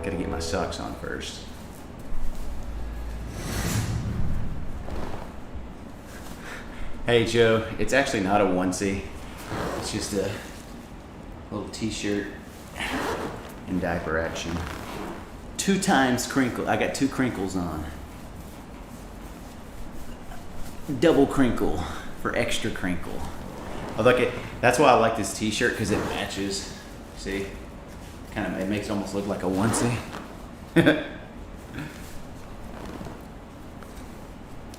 Gotta get my socks on first. Hey Joe, it's actually not a onesie. It's just a little t-shirt and diaper action. 2 times crinkle. I got 2 crinkles on. Double crinkle for extra crinkle. Oh, look, that's why I like this t-shirt, because it matches. See? Kind of, it makes it almost look like a onesie.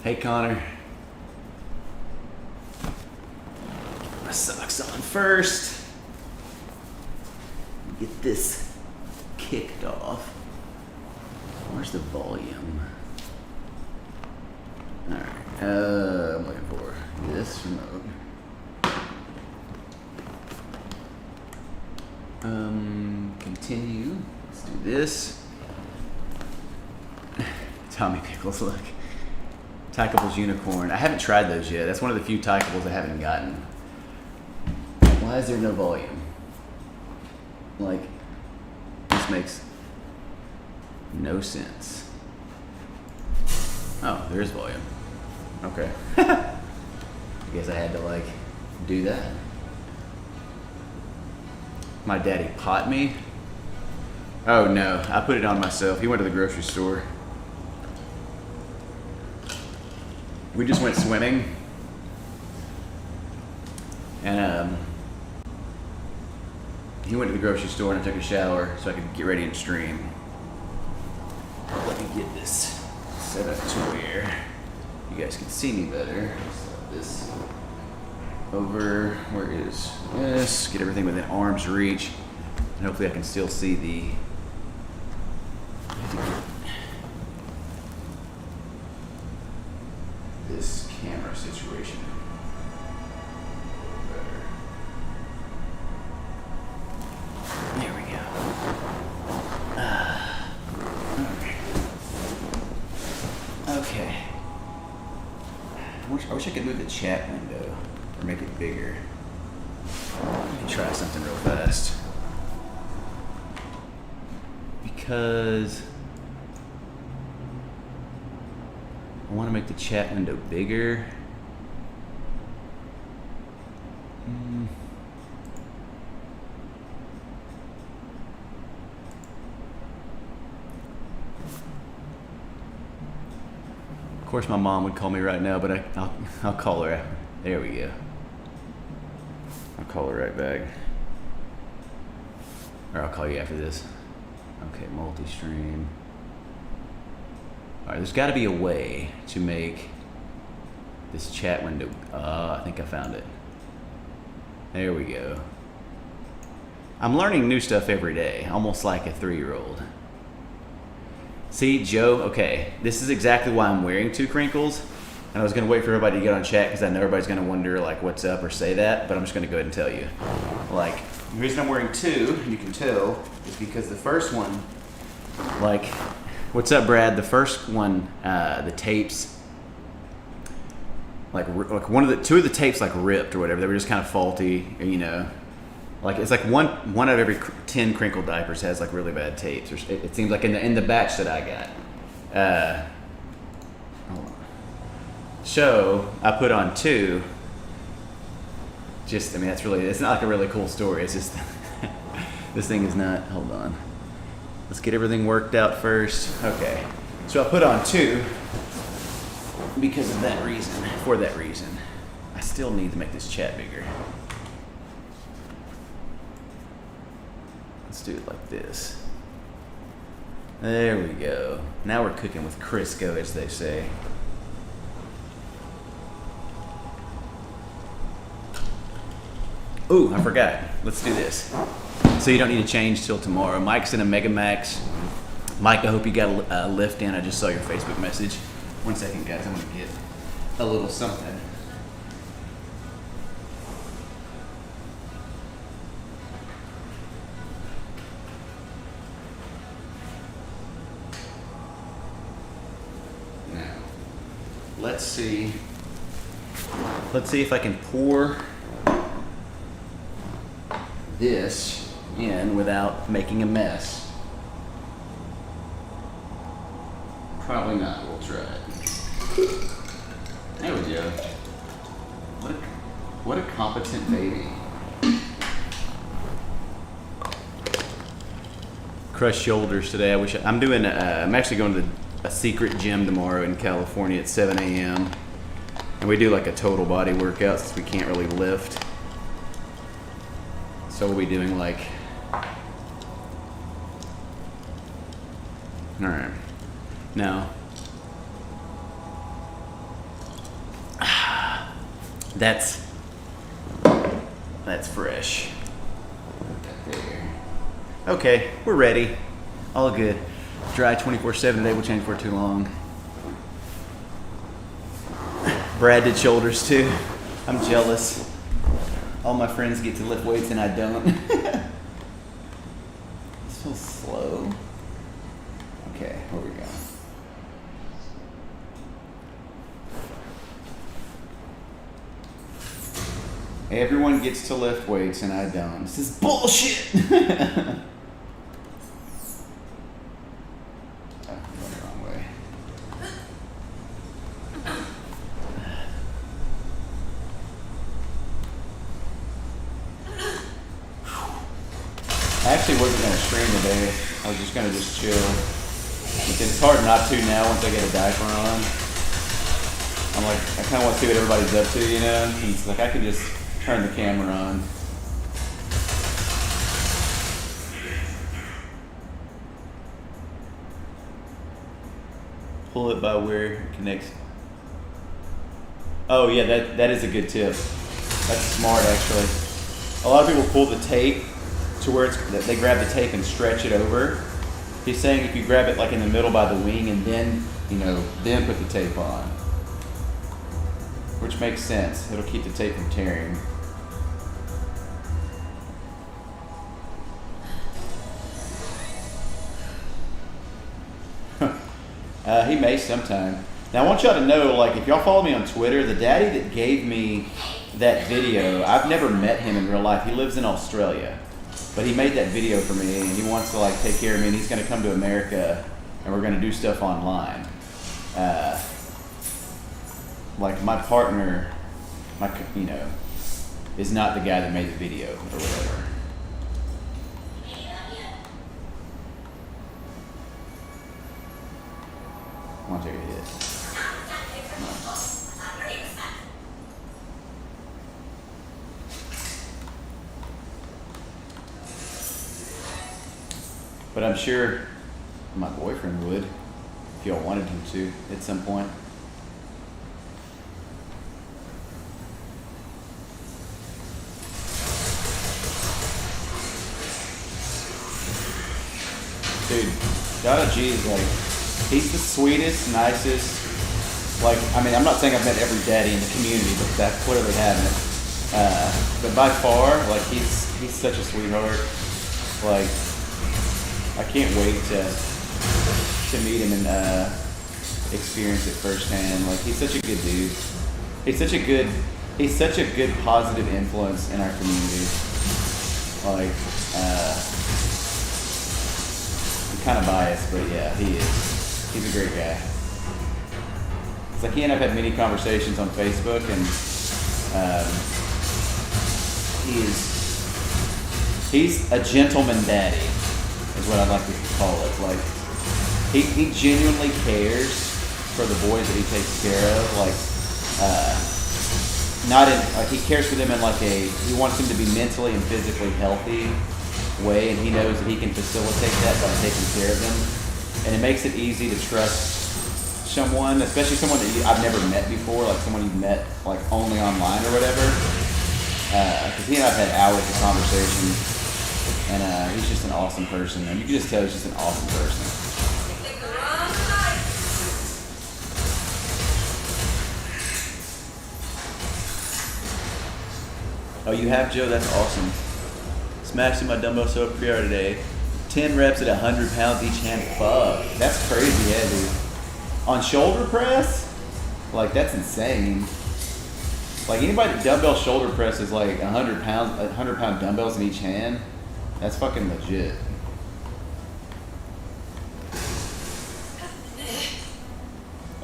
Hey Connor. My socks on first. Get this kicked off. Where's the volume? Alright, I'm looking for this remote. Continue. Let's do this. Tommy Pickles, look. Tykables Unicorn. I haven't tried those yet. That's one of the few Tykables I haven't gotten. Why is there no volume? Like, this makes no sense. Oh, there is volume. Okay. I guess I had to, like, do that. My daddy pot me? Oh no, I put it on myself. He went to the grocery store. We just went swimming. And he went to the grocery store and I took a shower so I could get ready and stream. Let me get this set up to where you guys can see me better. Set this over, where is this? Get everything within arm's reach. And hopefully I can still see the this camera situation better. There we go. Okay. I wish I could move the chat window or make it bigger. Let me try something real fast. Because I want to make the chat window bigger. Of course my mom would call me right now, but I'll call her. There we go. I'll call her right back. Or I'll call you after this. Okay, multi-stream. All right, there's got to be a way to make this chat window. I think I found it. There we go. I'm learning new stuff every day, almost like a 3-year-old. See, Joe, okay, this is exactly why I'm wearing 2 Crinklz. And I was going to wait for everybody to get on chat because I know everybody's going to wonder, like, what's up or say that, but I'm just going to go ahead and tell you. Like, the reason I'm wearing 2, you can tell, is because the first one, like, what's up, Brad? The first one, the tapes, like 2 of the tapes, like, ripped or whatever. They were just kind of faulty, you know. Like, it's like one out of every 10 Crinklz diapers has, like, really bad tapes. It seems like in the batch that I got. Hold on. So I put on 2. Just, I mean, it's not like a really cool story. It's just, this thing is not, hold on. Let's get everything worked out first. Okay. So I put on 2 because of that reason, for that reason. I still need to make this chat bigger. Let's do it like this. There we go. Now we're cooking with Crisco, as they say. Ooh, I forgot. Let's do this. So you don't need to change till tomorrow. Mike's in a Mega Max. Mike, I hope you got a lift in. I just saw your Facebook message. 1 second, guys. I'm going to get a little something. Now, let's see if I can pour this in without making a mess. Probably not. We'll try it. There we go. What a competent baby. Crushed shoulders today. I'm actually going to a secret gym tomorrow in California at 7 a.m. And we do like a total body workout since we can't really lift. So we'll be doing like, all right, now, that's fresh. There. Okay, we're ready. All good. Dry 24/7 today. We'll change for too long. Brad did shoulders too. I'm jealous. All my friends get to lift weights and I don't. So slow. Okay, here we go. Everyone gets to lift weights and I don't. This is bullshit. I actually wasn't going to stream today. I was just going to chill. Because it's hard not to now once I get a diaper on. I'm like, I kind of want to see what everybody's up to, you know? And it's like I could just turn the camera on. Pull it by where it connects. Oh yeah, that is a good tip. That's smart actually. A lot of people pull the tape to where they grab the tape and stretch it over. He's saying if you grab it like in the middle by the wing and then, then put the tape on. Which makes sense. It'll keep the tape from tearing. He may sometime. Now I want y'all to know, like, if y'all follow me on Twitter, the daddy that gave me that video, I've never met him in real life. He lives in Australia. But he made that video for me, and he wants to like take care of me, and he's going to come to America, and we're going to do stuff online. Like my partner, is not the guy that made the video or whatever. I want to take a hit. But I'm sure my boyfriend would, if y'all wanted him to, at some point. Dude, Donna G is like, he's the sweetest, nicest, like, I mean, I'm not saying I've met every daddy in the community, but that clearly haven't. But by far, like, he's such a sweetheart. Like, I can't wait to meet him and experience it firsthand. Like, he's such a good dude. He's such a good positive influence in our community. Like, I'm kind of biased, but yeah, he is. He's a great guy. It's like he and I've had many conversations on Facebook, and he's a gentleman daddy, is what I'd like to call it. Like, he genuinely cares for the boys that he takes care of. Like, not in, like, he cares for them in like he wants them to be mentally and physically healthy way, and he knows that he can facilitate that by taking care of them. And it makes it easy to trust someone, especially someone that I've never met before, like someone you've met like only online or whatever. Because he and I've had hours of conversation, and he's just an awesome person, and you can just tell he's just an awesome person. Oh, you have, Joe? That's awesome. Smashing my dumbbell so pre-hour today. 10 reps at 100 pounds each hand. Fuck. That's crazy heavy. On shoulder press? Like, that's insane. Like, anybody that dumbbell shoulder presses like 100 pound dumbbells in each hand, that's fucking legit.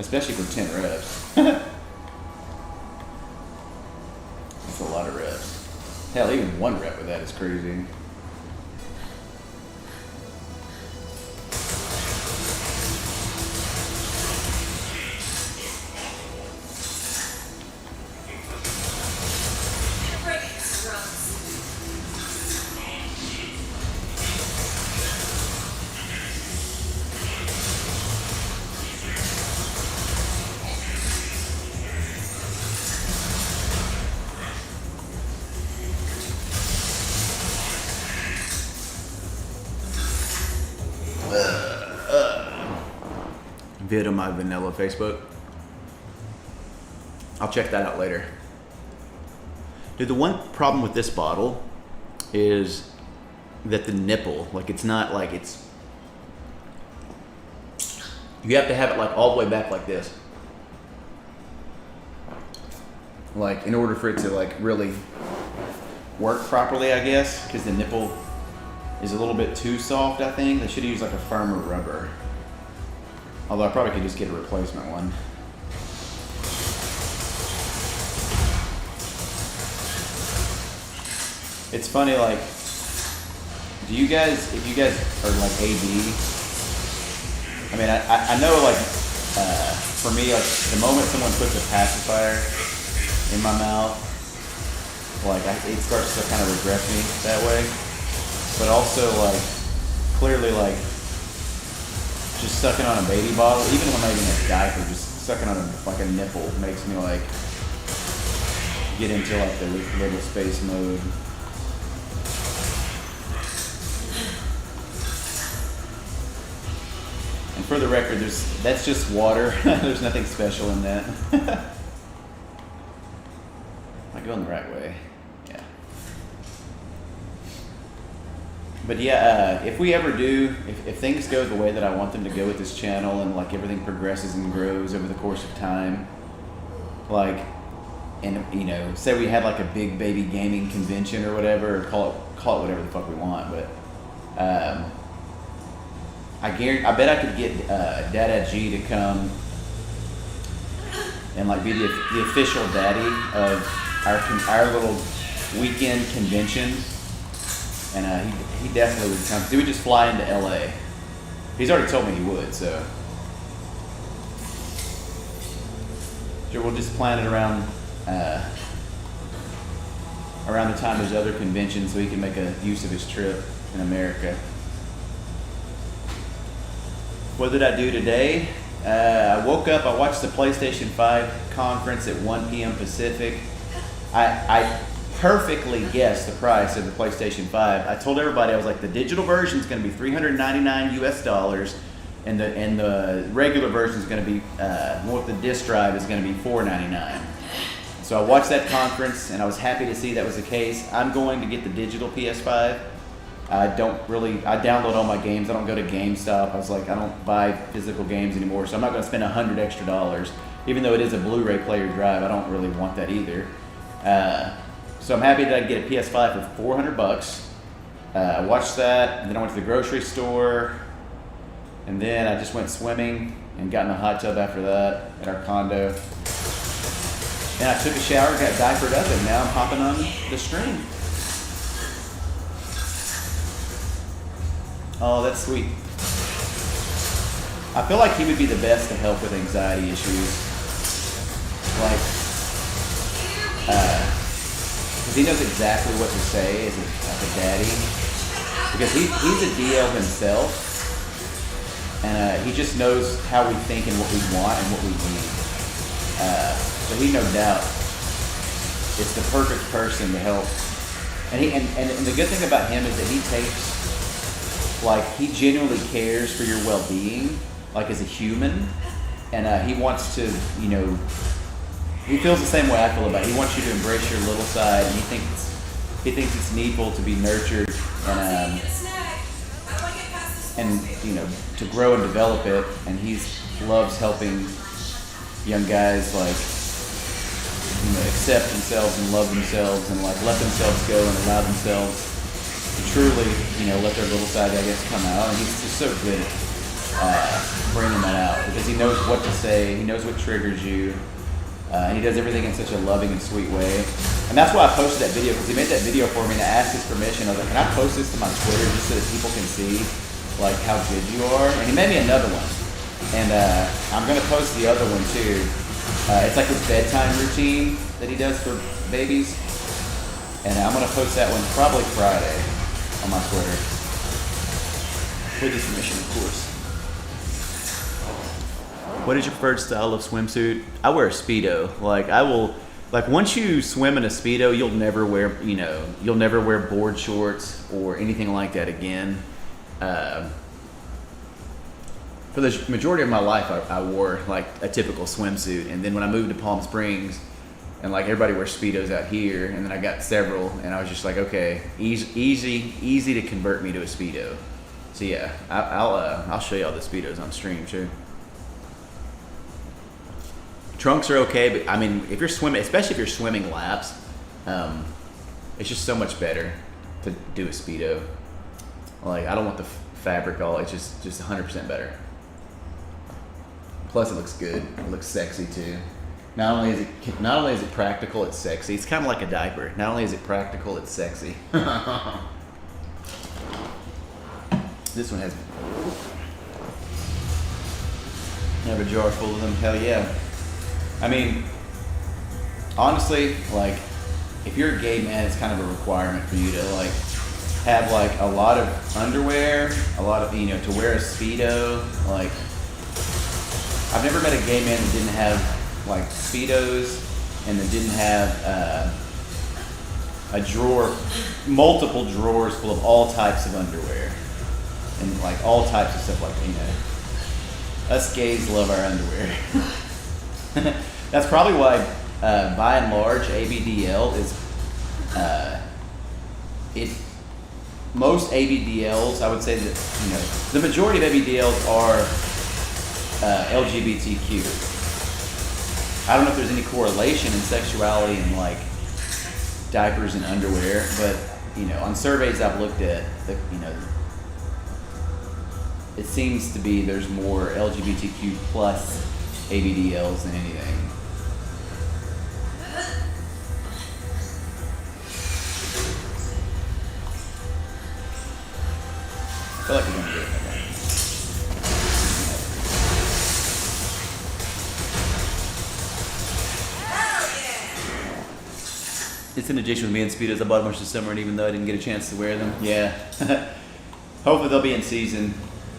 especially for 10 reps. That's a lot of reps. Hell, even 1 rep with that is crazy. Vid on my vanilla Facebook. I'll check that out later. Dude, the one problem with this bottle is that the nipple, like it's not like it's, you have to have it like all the way back like this. Like in order for it to like really work properly, I guess, because the nipple is a little bit too soft, I think. They should use like a firmer rubber. Although I probably could just get a replacement one. It's funny, like, do you guys, if you guys are like AD, I mean, I know like, for me, like the moment someone puts a pacifier in my mouth, like it starts to kind of regress me that way. But also like, clearly like, just sucking on a baby bottle, even when I'm not even a diaper, just sucking on like a nipple makes me like get into like the little space mode. And for the record, that's just water. There's nothing special in that. Am I going the right way? Yeah. But yeah, if we ever do, if things go the way that I want them to go with this channel and like everything progresses and grows over the course of time, like, and you know, say we had like a big baby gaming convention or whatever, or call it whatever the fuck we want, but I bet I could get Dada G to come and like be the official daddy of our little weekend convention. And he definitely would come. He would just fly into LA. He's already told me he would, so. Sure, we'll just plan it around the time there's other conventions so he can make a use of his trip in America. What did I do today? I woke up, I watched the PlayStation 5 conference at 1 p.m. Pacific. I perfectly guessed the price of the PlayStation 5. I told everybody, I was like, the digital version is going to be $399 US, and the regular version is going to be, with the disc drive is going to be $499. So I watched that conference, and I was happy to see that was the case. I'm going to get the digital PS5. I download all my games. I don't go to GameStop. I was like, I don't buy physical games anymore, so I'm not going to spend $100 extra. Even though it is a Blu-ray player drive, I don't really want that either. So I'm happy that I can get a PS5 for $400. I watched that, and then I went to the grocery store, and then I just went swimming and got in a hot tub after that at our condo. And I took a shower, got diapered up, and now I'm hopping on the stream. Oh, that's sweet. I feel like he would be the best to help with anxiety issues. Like, because he knows exactly what to say as a daddy. Because he's a DL himself, and he just knows how we think and what we want and what we need. So he, no doubt, is the perfect person to help. And the good thing about him is that he takes, like, he genuinely cares for your well-being, like as a human, and he wants to, you know, he feels the same way I feel about it. He wants you to embrace your little side, and he thinks it's needful to be nurtured and you know, to grow and develop it. And he loves helping young guys, like, you know, accept themselves and love themselves and like let themselves go and allow themselves to truly, you know, let their little side, I guess, come out. And he's just so good bringing that out because he knows what to say, he knows what triggers you, and he does everything in such a loving and sweet way. And that's why I posted that video, because he made that video for me and I asked his permission. I was like, can I post this to my Twitter just so that people can see like how good you are? And he made me another one. And I'm gonna post the other one too. It's like his bedtime routine that he does for babies. And I'm gonna post that one probably Friday on my Twitter. With his permission, of course. What is your preferred style of swimsuit? I wear a Speedo. Like once you swim in a Speedo, you'll never wear board shorts or anything like that again. For the majority of my life, I wore like a typical swimsuit, and then when I moved to Palm Springs, and like everybody wears Speedos out here, and then I got several, and I was just like, okay, easy to convert me to a Speedo. So yeah, I'll show you all the Speedos on stream too. Trunks are okay, but I mean, if you're swimming, especially if you're swimming laps, it's just so much better to do a Speedo. Like, I don't want the fabric all, it's just 100% better. Plus it looks good, it looks sexy too. Not only is it practical, it's sexy. It's kind of like a diaper. Not only is it practical, it's sexy. This one has, I have a jar full of them, hell yeah. I mean, honestly, like, if you're a gay man, it's kind of a requirement for you to like have like a lot of underwear, a lot of, to wear a Speedo. Like, I've never met a gay man that didn't have like Speedos and that didn't have a drawer, multiple drawers full of all types of underwear and like all types of stuff. Like, us gays love our underwear. That's probably why, by and large, ABDL is, most ABDLs, I would say that, the majority of ABDLs are LGBTQ. I don't know if there's any correlation in sexuality and like diapers and underwear, but, on surveys I've looked at, it seems to be there's more LGBTQ plus ABDLs than anything. I feel like we're gonna do it. It's an addiction with me and Speedos. I bought a bunch this summer, and even though I didn't get a chance to wear them, yeah. Hopefully they'll be in season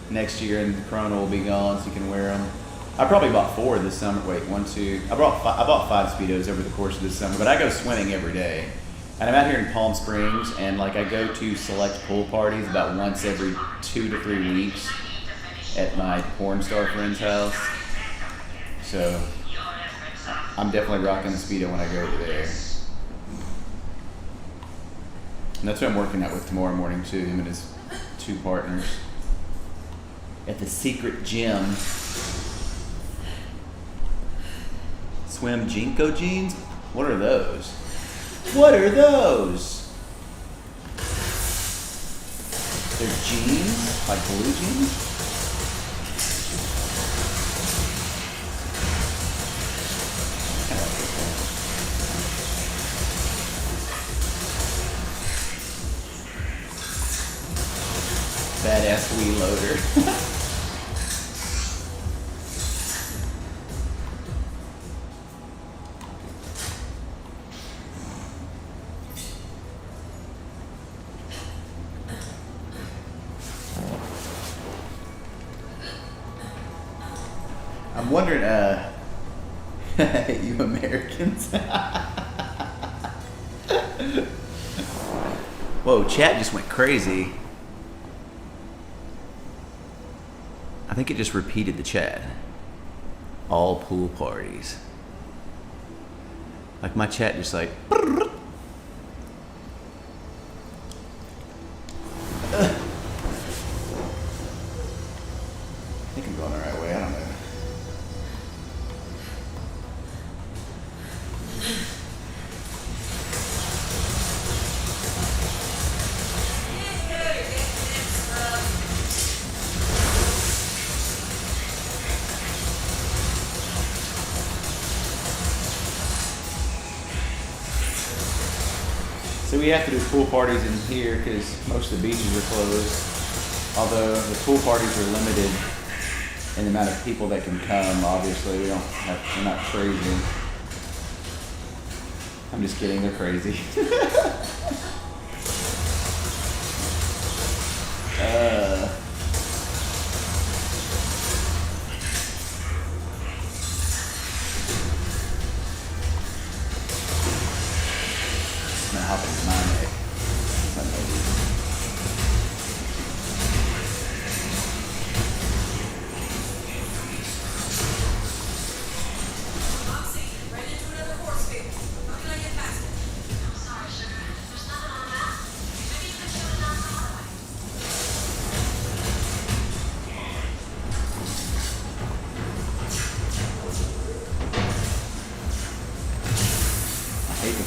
next year, and the Corona will be gone, so you can wear them. I probably bought 4 this summer. Wait, 1, 2. I bought 5 Speedos over the course of this summer, but I go swimming every day. And I'm out here in Palm Springs, and like I go to select pool parties about once every 2 to 3 weeks at my porn star friend's house. So I'm definitely rocking the Speedo when I go over there. And that's what I'm working out with tomorrow morning too, him and his 2 partners at the secret gym. Swim Jinko jeans? What are those? What are those? They're jeans? Like blue jeans? I like this one. Badass wee loader. I'm wondering, you Americans. Whoa, chat just went crazy. I think it just repeated the chat. All pool parties. Like my chat just like. I think I'm going the right way, I don't know. So we have to do pool parties in here because most of the beaches are closed. Although the pool parties are limited in the amount of people that can come. Obviously, we're not crazy. I'm just kidding. They're crazy. Not hopping in my neck.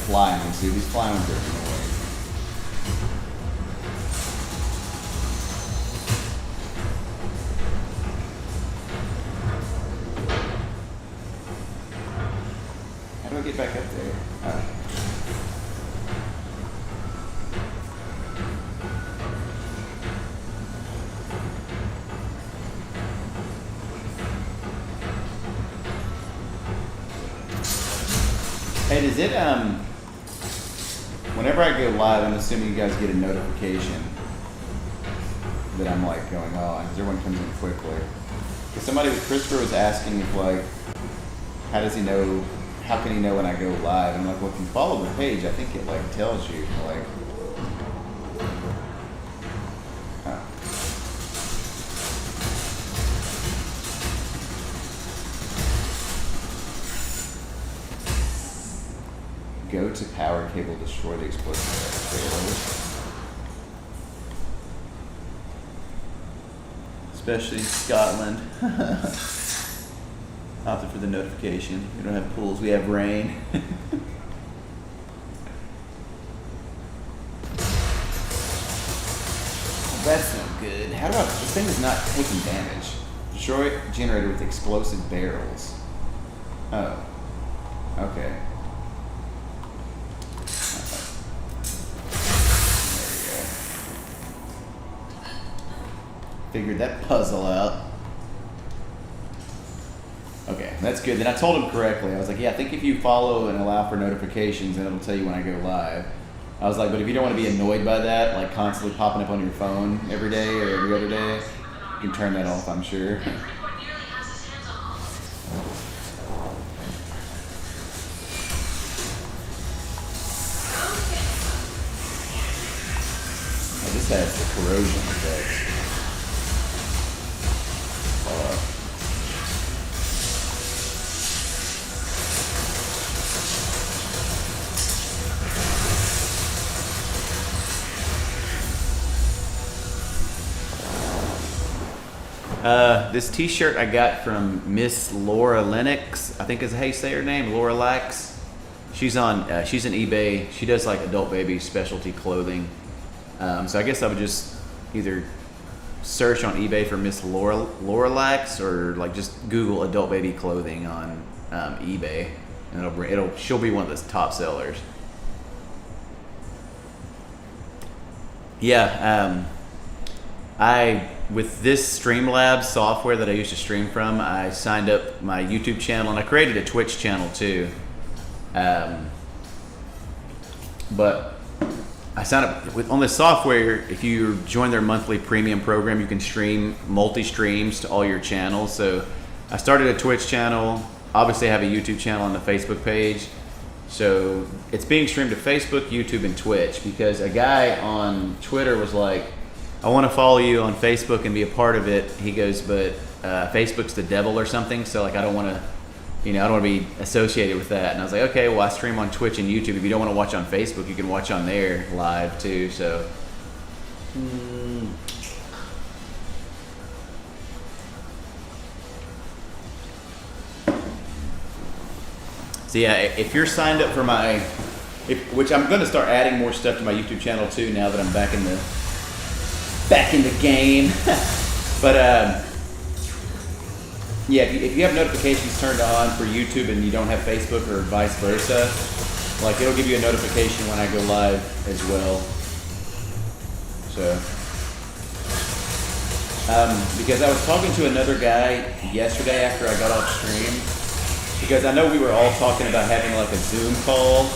Flying ones, dude. These flying ones are annoying. How do I get back up there? Oh. Hey, does it whenever I go live, I'm assuming you guys get a notification that I'm like going on, because everyone comes in quickly. Because Christopher was asking if like, how can he know when I go live? And I'm like, well, if you follow the page, I think it like tells you like, go to power cable, destroy the explosive trailers. Especially in Scotland. Opted for the notification. We don't have pools, we have rain. That's no good. How do this thing is not taking damage. Destroy generator with explosive barrels. Oh. Okay. Figured that puzzle out. Okay, that's good. Then I told him correctly. I was like, yeah, I think if you follow and allow for notifications, then it'll tell you when I go live. I was like, but if you don't want to be annoyed by that, like constantly popping up on your phone every day or every other day, you can turn that off, I'm sure. This has the corrosion effect. This t-shirt I got from Miss Laura Lennox, I think is how you say her name, Laura Lax. She's on eBay. She does like adult baby specialty clothing. So I guess I would just either search on eBay for Miss Laura Lax, or like just Google adult baby clothing on eBay, and she'll be one of the top sellers. Yeah, with this Streamlabs software that I used to stream from, I signed up my YouTube channel, and I created a Twitch channel too. But I signed up on this software. If you join their monthly premium program, you can stream multi-streams to all your channels. So I started a Twitch channel. Obviously, I have a YouTube channel and a Facebook page. So it's being streamed to Facebook, YouTube, and Twitch, because a guy on Twitter was like, I want to follow you on Facebook and be a part of it. He goes, but Facebook's the devil or something. So like, I don't want to be associated with that. And I was like, okay, well, I stream on Twitch and YouTube. If you don't want to watch on Facebook, you can watch on there live too. So, so yeah, if you're signed up for which I'm going to start adding more stuff to my YouTube channel too, now that I'm back in the game. But yeah, if you have notifications turned on for YouTube and you don't have Facebook, or vice versa, Like it'll give you a notification when I go live as well. So, because I was talking to another guy yesterday after I got off stream, because I know we were all talking about having like a Zoom call,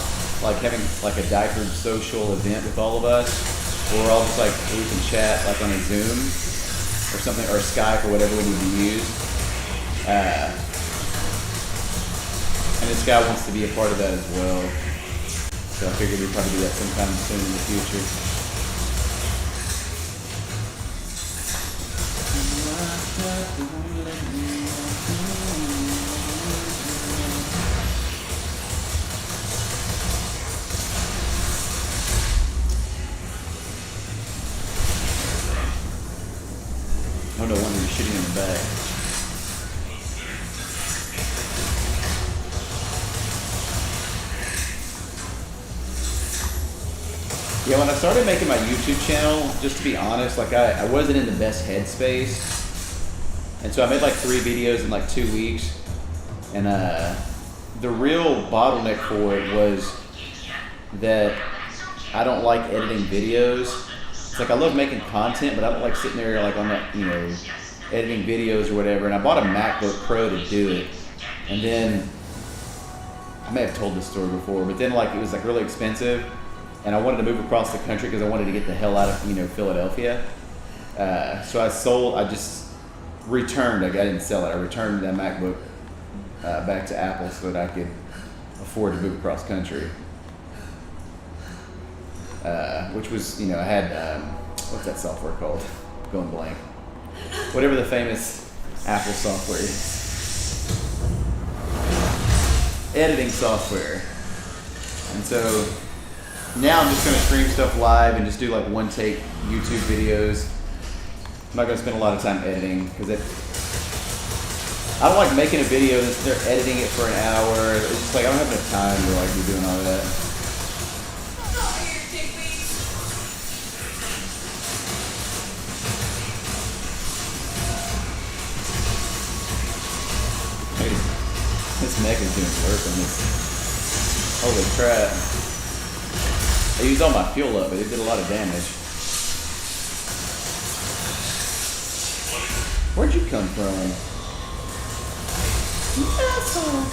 like having like a diaper social event with all of us, where we're all just like, we can chat like on a Zoom or something, or Skype or whatever we need to use. And this guy wants to be a part of that as well. So I figured we'd probably do that sometime soon in the future. Oh no wonder you're shitting in the bag. Yeah, when I started making my YouTube channel, just to be honest, like I wasn't in the best headspace. And so I made like 3 videos in like 2 weeks. And the real bottleneck for it was that I don't like editing videos. It's like I love making content, but I don't like sitting there like on that, you know, editing videos or whatever. And I bought a MacBook Pro to do it. And then, I may have told this story before, but then like it was like really expensive. And I wanted to move across the country because I wanted to get the hell out of, you know, Philadelphia. So I just returned. I didn't sell it. I returned that MacBook back to Apple so that I could afford to move across country. Which was, you know, I had, what's that software called? Going blank. Whatever the famous Apple software is. Editing software. And so now I'm just going to stream stuff live and just do like one take YouTube videos. I'm not going to spend a lot of time editing because I don't like making a video and they're editing it for an hour. It's just like I don't have enough time to like be doing all of that. Hey, this mech is doing work on this. Holy crap. I used all my fuel up, but it did a lot of damage. Where'd you come from? You asshole.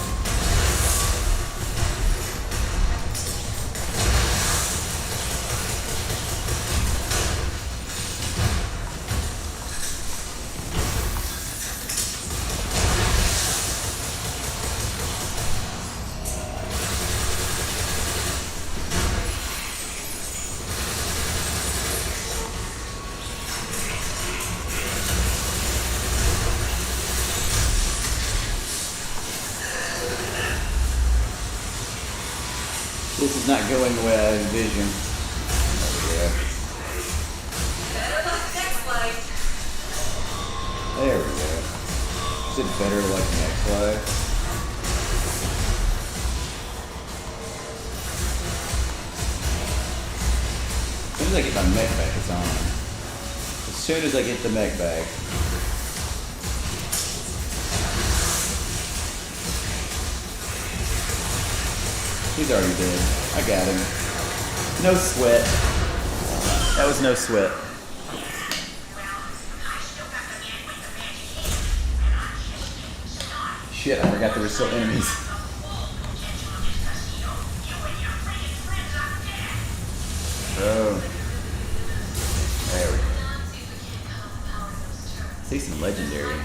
This is not going the way I envisioned. There we go. Is it better like next live? As soon as I get my mech back, it's on. As soon as I get the mech back. He's already dead. I got him. No sweat. That was no sweat. Shit, I forgot there were still enemies. Oh. There we go. See some legendary.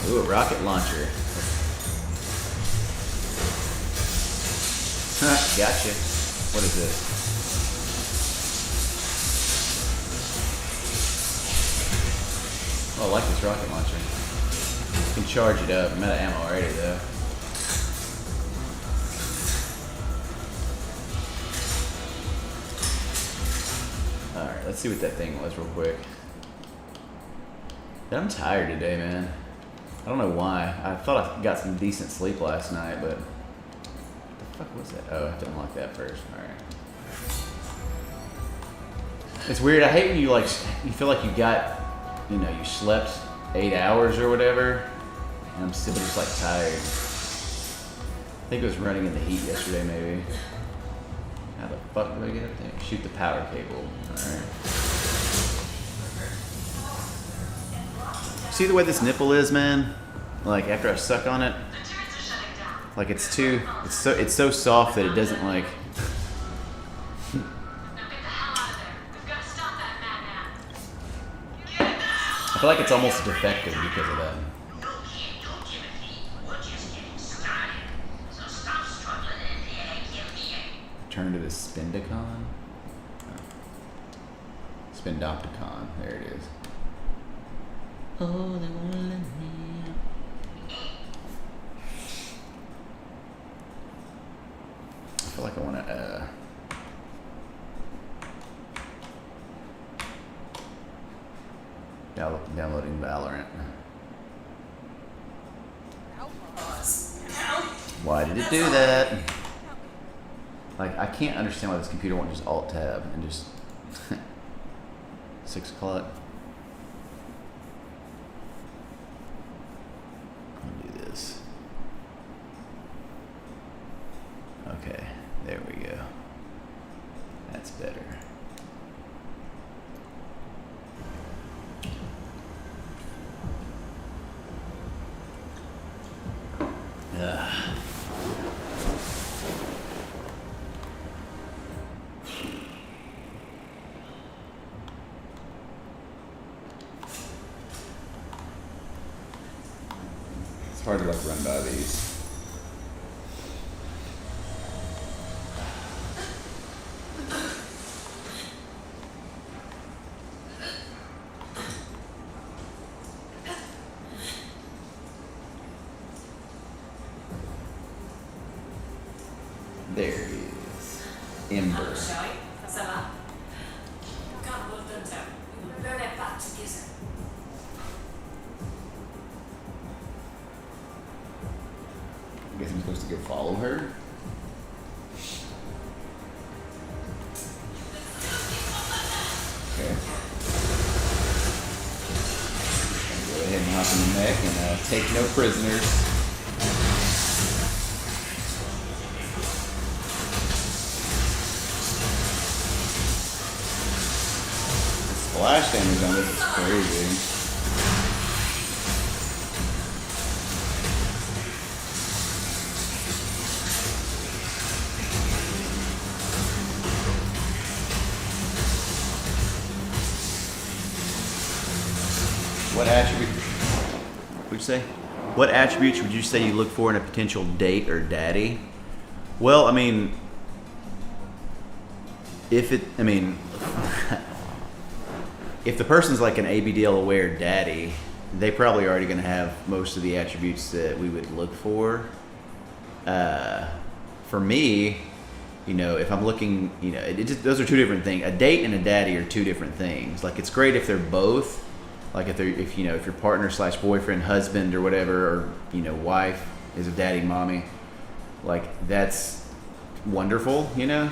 Ooh, a rocket launcher. Gotcha. What is this? Oh, I like this rocket launcher. You can charge it up. I'm out of ammo already, though. Alright, let's see what that thing was real quick. I'm tired today, man. I don't know why. I thought I got some decent sleep last night, but what the fuck was that? Oh, I have to unlock that first. Alright. It's weird. I hate when you feel like you got you know, you slept 8 hours or whatever, and I'm still just like tired. I think it was running in the heat yesterday, maybe. How the fuck do I get up there? Shoot the power cable. Alright. See the way this nipple is, man? Like after I suck on it, like it's so soft that it doesn't like. I feel like it's almost defective because of that. Turn to the Spindicon. Oh. Spindopticon. There it is. Oh, they won't let me. I feel like I want to. Downloading Valorant. Why did it do that? Like, I can't understand why this computer won't just alt-tab and just... 6 o'clock. I'll do this. Okay, there we go. That's better. It's hard to like run by these. There it is. Ember. Ça va? Garde ton temps. Ne pleurez pas together. I guess I'm supposed to go follow her. Okay. Go ahead and hop in the neck and take no prisoners. Splash damage on this is crazy. What attribute would you say? What attributes would you say you look for in a potential date or daddy? Well, I mean, if the person's like an ABDL aware daddy, they probably already going to have most of the attributes that we would look for. For me, you know, if I'm looking, you know, those are two different things. A date and a daddy are two different things. Like, it's great if they're both. Like if your partner / boyfriend, husband or whatever, or, you know, wife is a daddy, mommy, like that's wonderful, you know.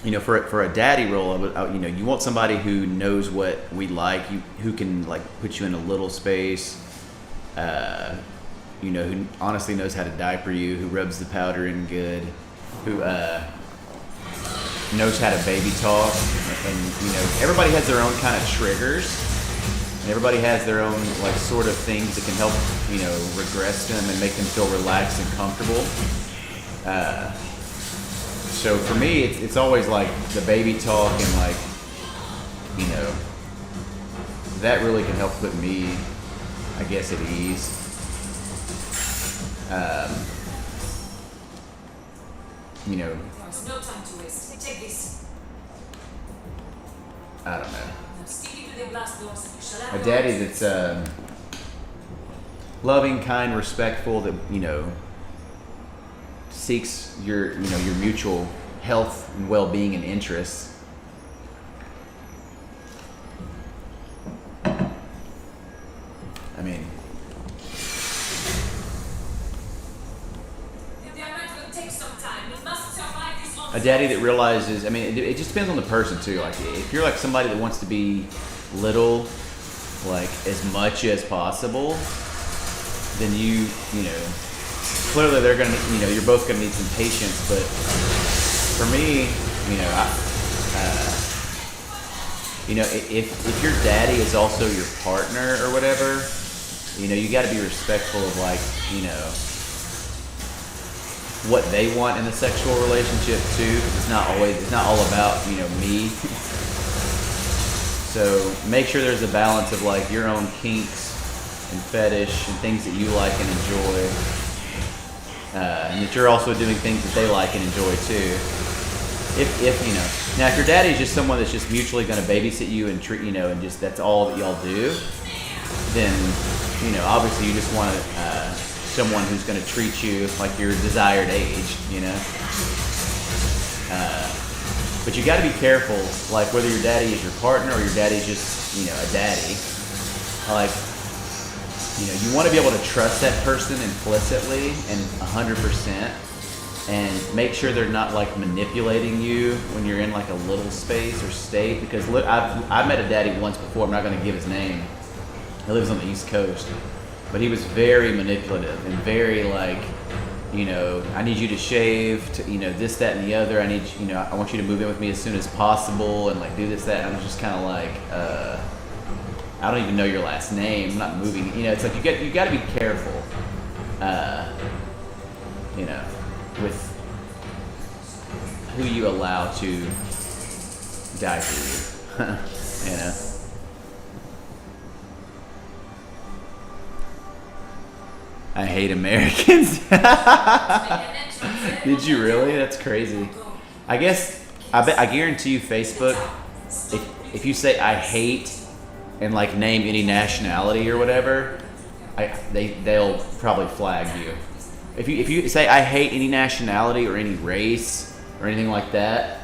You know, for a daddy role, you know, you want somebody who knows what we like, who can like put you in a little space, you know, who honestly knows how to diaper you, who rubs the powder in good, who knows how to baby talk, and you know, everybody has their own kind of triggers, and everybody has their own like sort of things that can help, you know, regress them and make them feel relaxed and comfortable. So for me, it's always like the baby talk and like, you know, that really can help put me, I guess, at ease. You know, There's no time to waste. Take this. I don't know. Now stick it to the glass doors and you shall have A your daddy options. that's loving, kind, respectful, that, you know, seeks your mutual health and well-being and interests. I mean, The diamond will take some time. We must survive this one. a daddy that realizes. I mean, it just depends on the person too. Like, if you're like somebody that wants to be little, like as much as possible, then you know, clearly they're gonna, you know, you're both gonna need some patience. But for me, you know, you know, if your daddy is also your partner or whatever, you know, you got to be respectful of, like, you know, what they want in a sexual relationship too, because it's not all about, you know, me. So make sure there's a balance of like your own kinks and fetish and things that you like and enjoy, and that you're also doing things that they like and enjoy too. If you know, now if your daddy's just someone that's just mutually going to babysit you and treat, you know, and just that's all that y'all do, then, you know, obviously you just want someone who's going to treat you like your desired age, you know. But you got to be careful, like whether your daddy is your partner or your daddy's just, you know, a daddy. Like, you know, you want to be able to trust that person implicitly and 100%. And make sure they're not like manipulating you when you're in like a little space or state. Because look, I've met a daddy once before. I'm not going to give his name. He lives on the East Coast, but he was very manipulative and very like, you know, I need you to shave, to, you know, this, that, and the other. I need, you know, I want you to move in with me as soon as possible and like do this, that. And I was just kind of like, I don't even know your last name. I'm not moving. You know, it's like you got to be careful. You know, with who you allow to diaper you, you know. I hate Americans. Did you really? That's crazy. I guarantee you Facebook, if you say I hate and like name any nationality or whatever, they'll probably flag you. If you say I hate any nationality or any race or anything like that,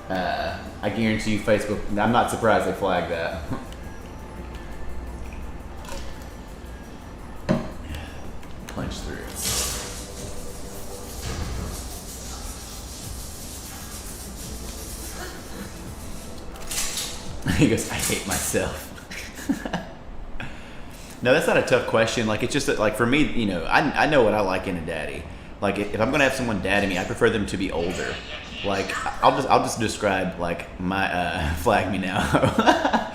I guarantee you Facebook, I'm not surprised they flag that. Punch through. He goes, I hate myself. No, that's not a tough question. Like, it's just that, like, for me, you know, I know what I like in a daddy. Like, if I'm gonna have someone daddy me, I prefer them to be older. Like, I'll just describe like my flag me now.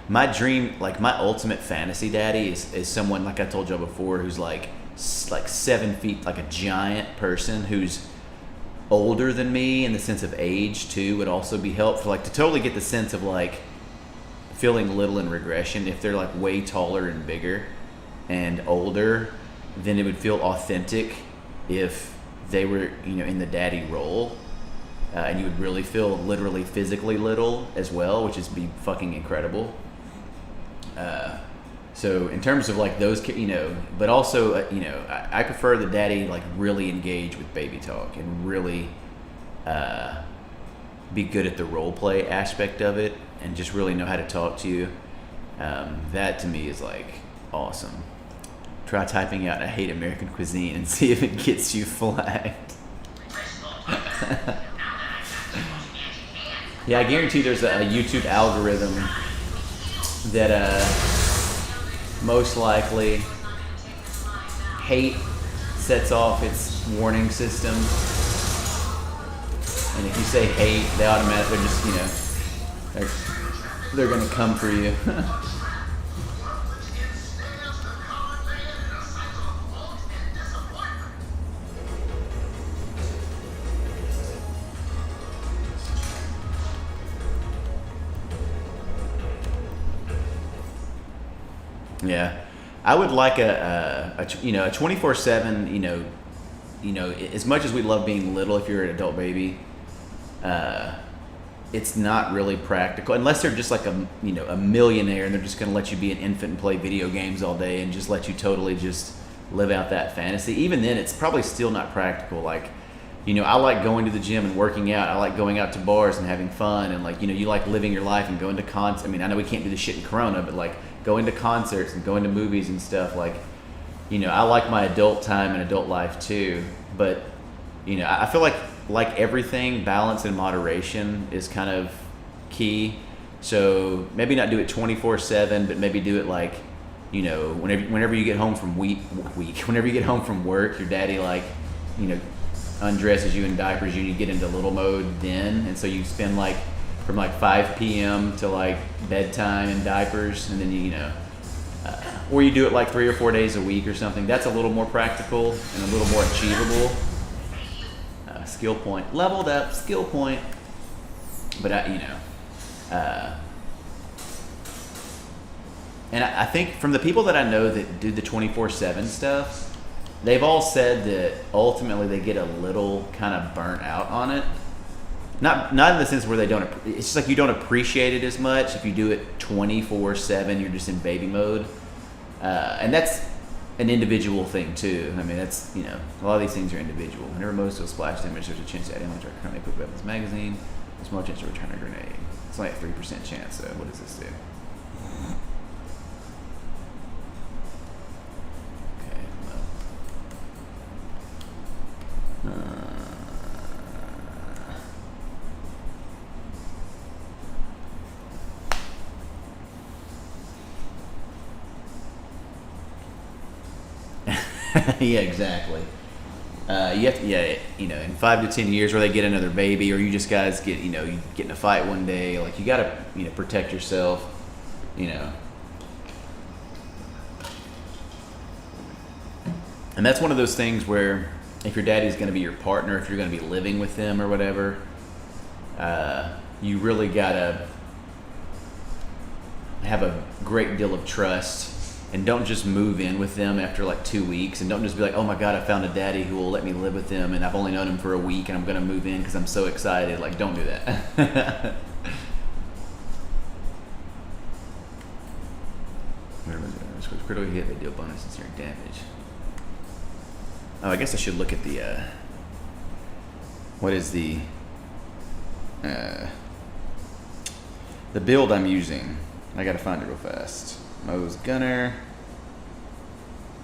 My dream, like my ultimate fantasy daddy is someone, like I told y'all before, who's like 7 feet, like a giant person who's older than me in the sense of age too would also be helpful. Like, to totally get the sense of like feeling little in regression. If they're like way taller and bigger and older, then it would feel authentic if they were, you know, in the daddy role, and you would really feel literally physically little as well, which is be fucking incredible. So in terms of like those, you know, but also, you know, I prefer the daddy like really engage with baby talk and really be good at the role play aspect of it and just really know how to talk to you. That to me is like awesome. Try typing out I hate American cuisine and see if it gets you flagged. Yeah, I guarantee there's a YouTube algorithm that most likely hate sets off its warning system, and if you say hate, they automatically just, you know, they're gonna come for you. Yeah, I would like a 24/7, you know, as much as we love being little, if you're an adult baby, it's not really practical unless they're just like a millionaire and they're just gonna let you be an infant and play video games all day and just let you totally just live out that fantasy. Even then, it's probably still not practical. Like, you know, I like going to the gym and working out. I like going out to bars and having fun, and like, you know, you like living your life and going to concerts. I mean, I know we can't do this shit in Corona, but like going to concerts and going to movies and stuff. Like, you know, I like my adult time and adult life too. But, you know, I feel like like everything, balance and moderation is kind of key. So maybe not do it 24/7, but maybe do it like, you know, whenever you get home from whenever you get home from work, your daddy like, you know, undresses you in diapers, you get into little mode then, and so you spend like from like 5 p.m. to like bedtime in diapers, and then you know, or you do it like 3 or 4 days a week or something. That's a little more practical and a little more achievable. Skill point, leveled up, skill point. But and I think from the people that I know that do the 24/7 stuff, they've all said that ultimately they get a little kind of burnt out on it. Not in the sense where they don't. It's just like you don't appreciate it as much if you do it 24/7. You're just in baby mode, and that's an individual thing too. I mean, that's, you know, a lot of these things are individual. Whenever most of a splash damage, there's a chance that animals are currently equipped with this magazine. There's a small chance to return a grenade. It's only a 3% chance. So what does this do? Yeah, exactly. You have to, yeah, you know, in 5 to 10 years, where they get another baby, or you just guys get, you know, you get in a fight one day, like you gotta, you know, protect yourself, you know. And that's one of those things where if your daddy's gonna be your partner, if you're gonna be living with them or whatever, you really gotta have a great deal of trust. And don't just move in with them after like 2 weeks, and don't just be like, oh my God, I found a daddy who will let me live with him, and I've only known him for a week, and I'm gonna move in because I'm so excited. Like, don't do that. Critically hit, they deal bonus and searing damage. Oh, I guess I should look at the, what is the build I'm using. I gotta find it real fast. Mo's Gunner.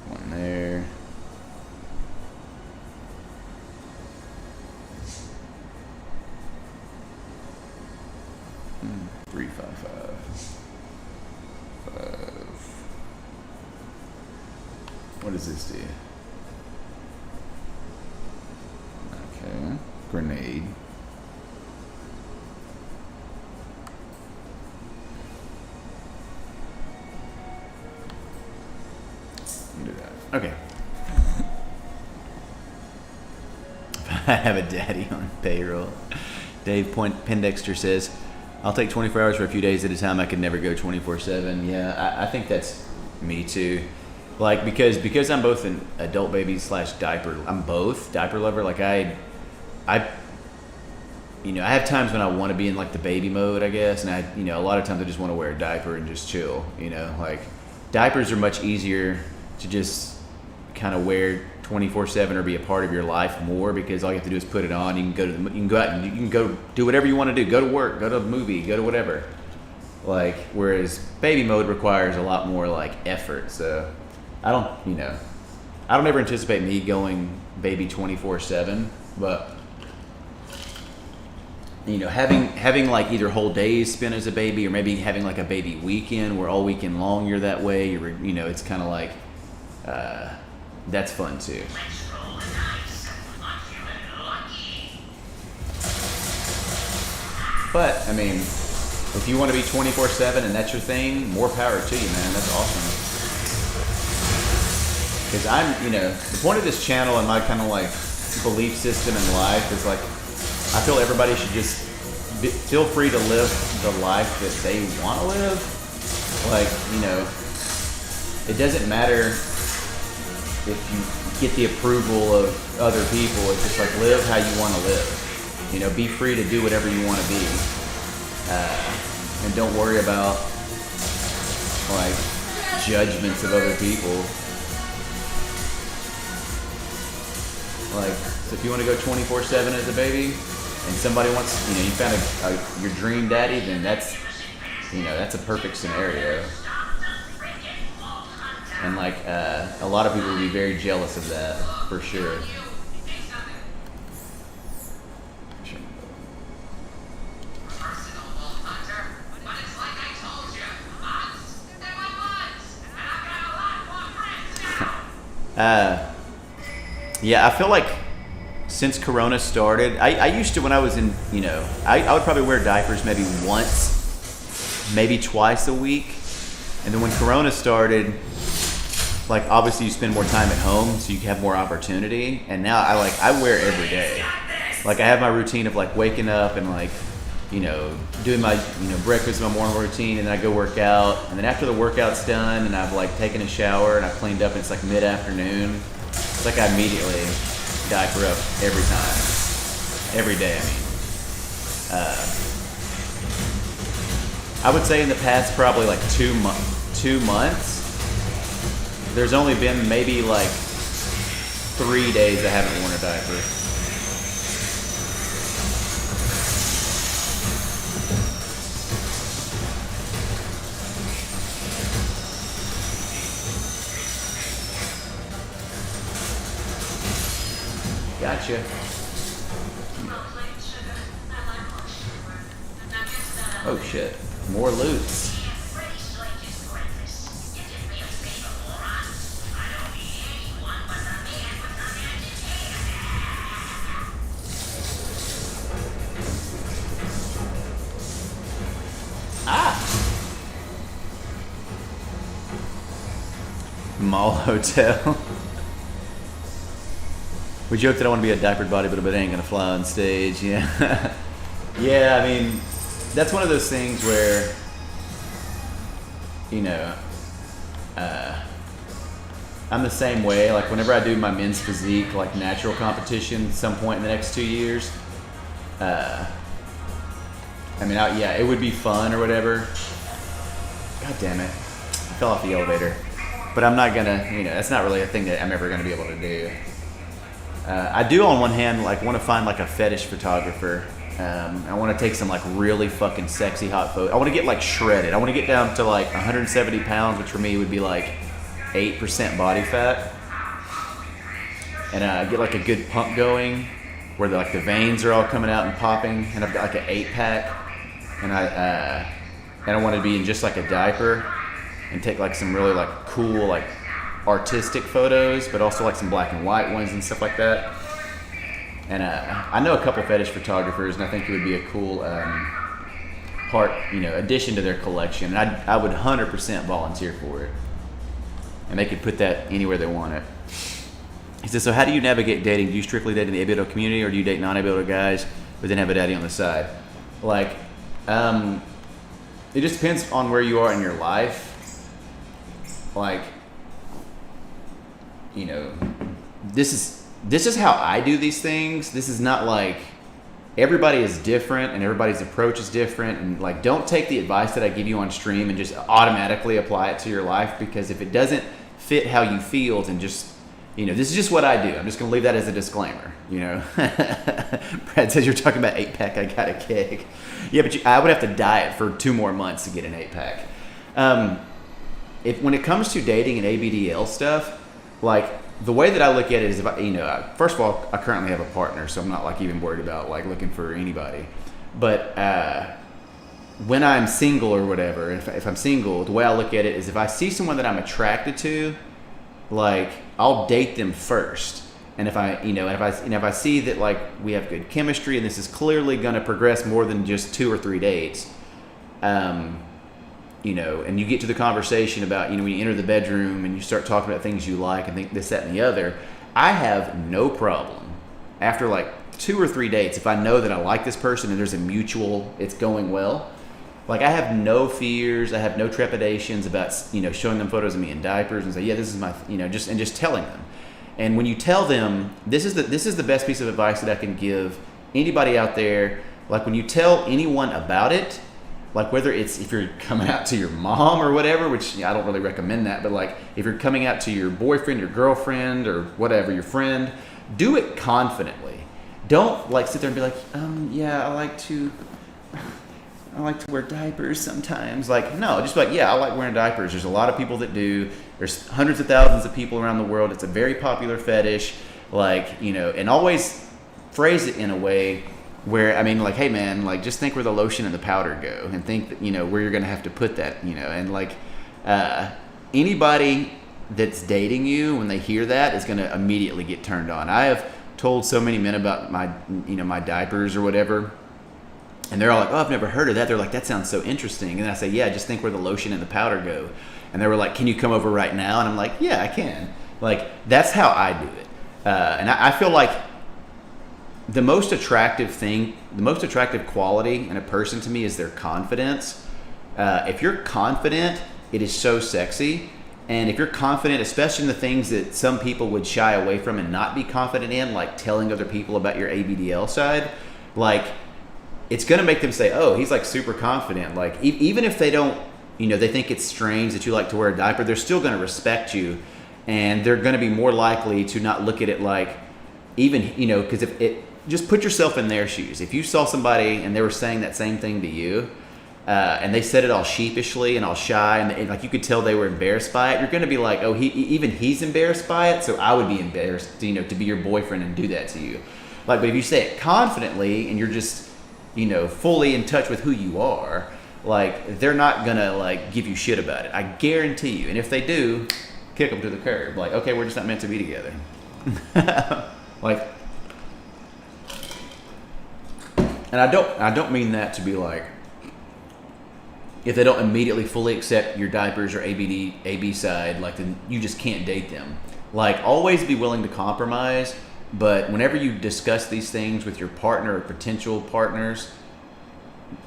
One there. Hmm. 3, 5, 5. 5. What does this do? Okay. Grenade. Do that. Okay. I have a daddy on payroll. Dave Pendexter says, I'll take 24 hours for a few days at a time. I could never go 24/7. Yeah, I think that's me too. Like, because I'm both an adult baby / diaper. I'm both diaper lover. Like I you know, I have times when I want to be in like the baby mode, I guess, and you know, a lot of times I just want to wear a diaper and just chill. You know, like diapers are much easier to just kind of wear 24/7 or be a part of your life more, because all you have to do is put it on. You can go out and you can go do whatever you want to do. Go to work, go to a movie, go to whatever. Like, whereas baby mode requires a lot more like effort. So I don't ever anticipate me going baby 24/7, but you know, having like either whole days spent as a baby, or maybe having like a baby weekend where all weekend long you're that way. You know, it's kind of like that's fun too. But I mean, if you want to be 24/7 and that's your thing, more power to you, man. That's awesome. Because you know, the point of this channel and my kind of like belief system in life is like, I feel everybody should just feel free to live the life that they want to live. Like, you know, it doesn't matter if you get the approval of other people. It's just like, live how you want to live. You know, be free to do whatever you want to be. And don't worry about like judgments of other people. Like, so if you want to go 24/7 as a baby, and somebody wants, you know, you found your dream daddy, then that's a perfect scenario. And like a lot of people would be very jealous of that, for sure. Yeah, I feel like since Corona started, I used to, when I was in, I would probably wear diapers maybe once, maybe twice a week. And then when Corona started, like obviously you spend more time at home, so you have more opportunity. And now I wear it every day. Like I have my routine of like waking up and like, doing my, breakfast, my morning routine, and then I go work out. And then after the workout's done and I've like taken a shower and I've cleaned up and it's like mid-afternoon, it's like I immediately diaper up every time. Every day, I would say in the past probably like 2 months, there's only been maybe like 3 days I haven't worn a diaper. Gotcha. Oh shit. More loots. Mall hotel. We joke that I want to be a diapered body, but it ain't gonna fly on stage. Yeah. Yeah, I mean, that's one of those things where, I'm the same way. Like whenever I do my men's physique, like natural competition, at some point in the next 2 years, it would be fun or whatever. God damn it, I fell off the elevator. But I'm not gonna, that's not really a thing that I'm ever gonna be able to do. I do on one hand like want to find like a fetish photographer. I want to take some like really fucking sexy hot photos. I want to get like shredded. I want to get down to like 170 pounds, which for me would be like 8% body fat, and get like a good pump going where the veins are all coming out and popping, and I've got like an 8-pack, and I want to be in just like a diaper and take like some really like cool like artistic photos, but also like some black and white ones and stuff like that. And I know a couple fetish photographers, and I think it would be a cool addition to their collection. And I would 100% volunteer for it, and they could put that anywhere they want it. He says, so how do you navigate dating? Do you strictly date in the ableto community, or do you date non-ableto guys but then have a daddy on the side? Like, it just depends on where you are in your life. Like, this is how I do these things. This is not like, everybody is different and everybody's approach is different, and like don't take the advice that I give you on stream and just automatically apply it to your life, because if it doesn't fit how you feel, then just this is just what I do. I'm just gonna leave that as a disclaimer. Brad says you're talking about 8-pack. I got a keg. Yeah, but I would have to diet for 2 more months to get an 8-pack. When it comes to dating and ABDL stuff, like the way that I look at it is, if first of all, I currently have a partner, so I'm not like even worried about like looking for anybody. But when I'm single or whatever, if I'm single, the way I look at it is if I see someone that I'm attracted to, like I'll date them first. And if I see that like we have good chemistry and this is clearly going to progress more than just 2 or 3 dates, and you get to the conversation about, when you enter the bedroom and you start talking about things you like and think this, that, and the other, I have no problem after like 2 or 3 dates, if I know that I like this person and there's a mutual, it's going well. Like I have no fears, I have no trepidations about, showing them photos of me in diapers and say, yeah, this is my, just telling them. And when you tell them, this is the best piece of advice that I can give anybody out there. Like when you tell anyone about it, like whether it's if you're coming out to your mom or whatever, which I don't really recommend that, but like if you're coming out to your boyfriend, your girlfriend, or whatever, your friend, do it confidently. Don't like sit there and be like, yeah, I like to wear diapers sometimes. Like, no, just be like, yeah, I like wearing diapers. There's a lot of people that do. There's hundreds of thousands of people around the world. It's a very popular fetish. Like, and always phrase it in a way where, like, hey man, like just think where the lotion and the powder go, and think that, where you're going to have to put that, and like, anybody that's dating you, when they hear that, is going to immediately get turned on. I have told so many men about my, my diapers or whatever, and they're all like, oh, I've never heard of that. They're like, that sounds so interesting. And I say, yeah, just think where the lotion and the powder go. And they were like, can you come over right now? And I'm like, yeah, I can. Like, that's how I do it. And I feel like the most attractive quality in a person to me is their confidence. If you're confident, it is so sexy. And if you're confident, especially in the things that some people would shy away from and not be confident in, like telling other people about your ABDL side, like, it's going to make them say, oh, he's like super confident. Like, even if they don't, they think it's strange that you like to wear a diaper, they're still going to respect you. And they're going to be more likely to not look at it like, even, because if it, just put yourself in their shoes. If you saw somebody and they were saying that same thing to you, and they said it all sheepishly and all shy, and like you could tell they were embarrassed by it, you're going to be like, oh, he's embarrassed by it, so I would be embarrassed, to be your boyfriend and do that to you. Like, but if you say it confidently and you're just, fully in touch with who you are, like, they're not going to, like, give you shit about it. I guarantee you. And if they do, kick them to the curb. Like, okay, we're just not meant to be together. Like, and I don't mean that to be like, if they don't immediately fully accept your diapers or AB side, like, then you just can't date them. Like, always be willing to compromise, but whenever you discuss these things with your partner or potential partners,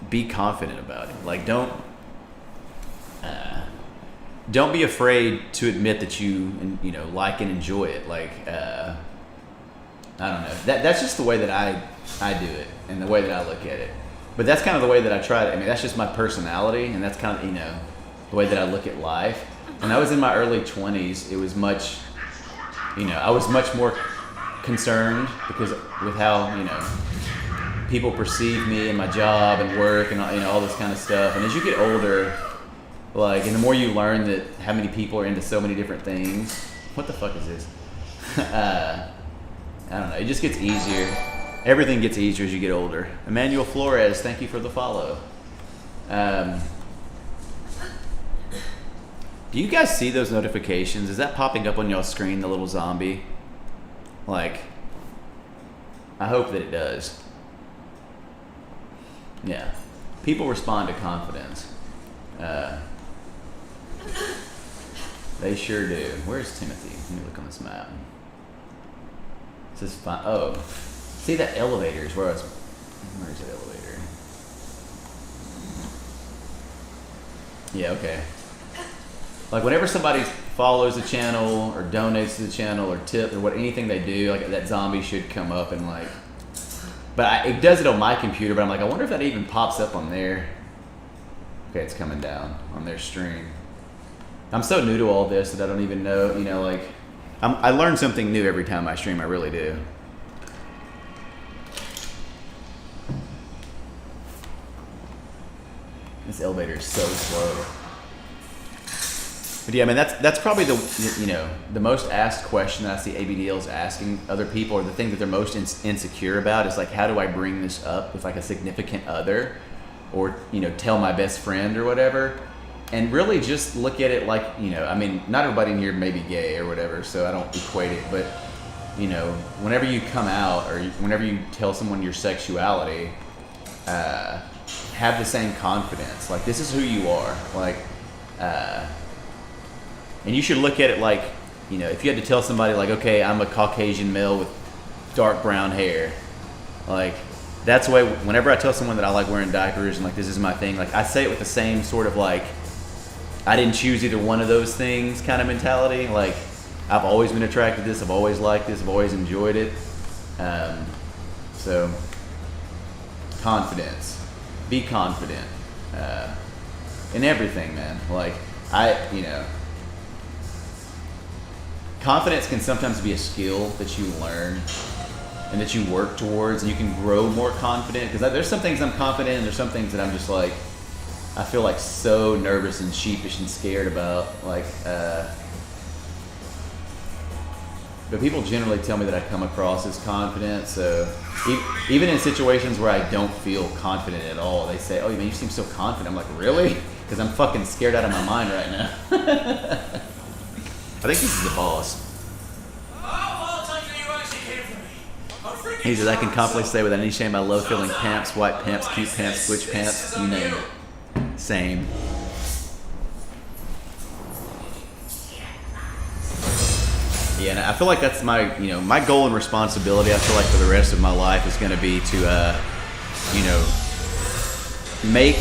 be confident about it. Like, don't be afraid to admit that you like and enjoy it. Like, I don't know. That's just the way that I do it and the way that I look at it. But that's kind of the way that I try to. I mean, that's just my personality, and that's kind of the way that I look at life. When I was in my early 20s, it was much, I was much more concerned because with how people perceive me and my job and work and all this kind of stuff. And as you get older, like, and the more you learn that how many people are into so many different things. What the fuck is this? I don't know. It just gets easier. Everything gets easier as you get older. Emmanuel Flores, thank you for the follow. Do you guys see those notifications? Is that popping up on y'all's screen, the little zombie? Like, I hope that it does. Yeah. People respond to confidence. They sure do. Where's Timothy? Let me look on this map. It says fine. Oh. See, that elevator is where I was. Where's that elevator? Yeah, okay. Like, whenever somebody follows the channel or donates to the channel or tips or anything they do, like, that zombie should come up and, like. But it does it on my computer, but I'm like, I wonder if that even pops up on there. Okay, it's coming down on their stream. I'm so new to all this that I don't even know, like. I learn something new every time I stream, I really do. This elevator is so slow. But yeah, I mean, that's probably the most asked question that I see ABDLs asking other people, or the thing that they're most insecure about is like, how do I bring this up with like a significant other, or tell my best friend or whatever, and really just look at it like I mean, not everybody in here may be gay or whatever, so I don't equate it, but whenever you come out or whenever you tell someone your sexuality, have the same confidence. Like, this is who you are. Like, and you should look at it like, if you had to tell somebody like, okay, I'm a Caucasian male with dark brown hair, like, that's the way, whenever I tell someone that I like wearing diapers and like, this is my thing, like, I say it with the same sort of like, I didn't choose either one of those things kind of mentality. Like, I've always been attracted to this, I've always liked this, I've always enjoyed it. So, confidence. Be confident in everything, man. Like, confidence can sometimes be a skill that you learn and that you work towards, and you can grow more confident. Because there's some things I'm confident in, there's some things that I'm just like, I feel like so nervous and sheepish and scared about. Like, but people generally tell me that I come across as confident, so even in situations where I don't feel confident at all, they say, oh man, you seem so confident. I'm like, really? Because I'm fucking scared out of my mind right now. I think this is the boss. He says, I can confidently say without any shame, I love feeling pants, white pants, cute pants, switch pants, you name it. Same. Yeah, and I feel like that's my, my goal and responsibility. I feel like for the rest of my life is going to be to, make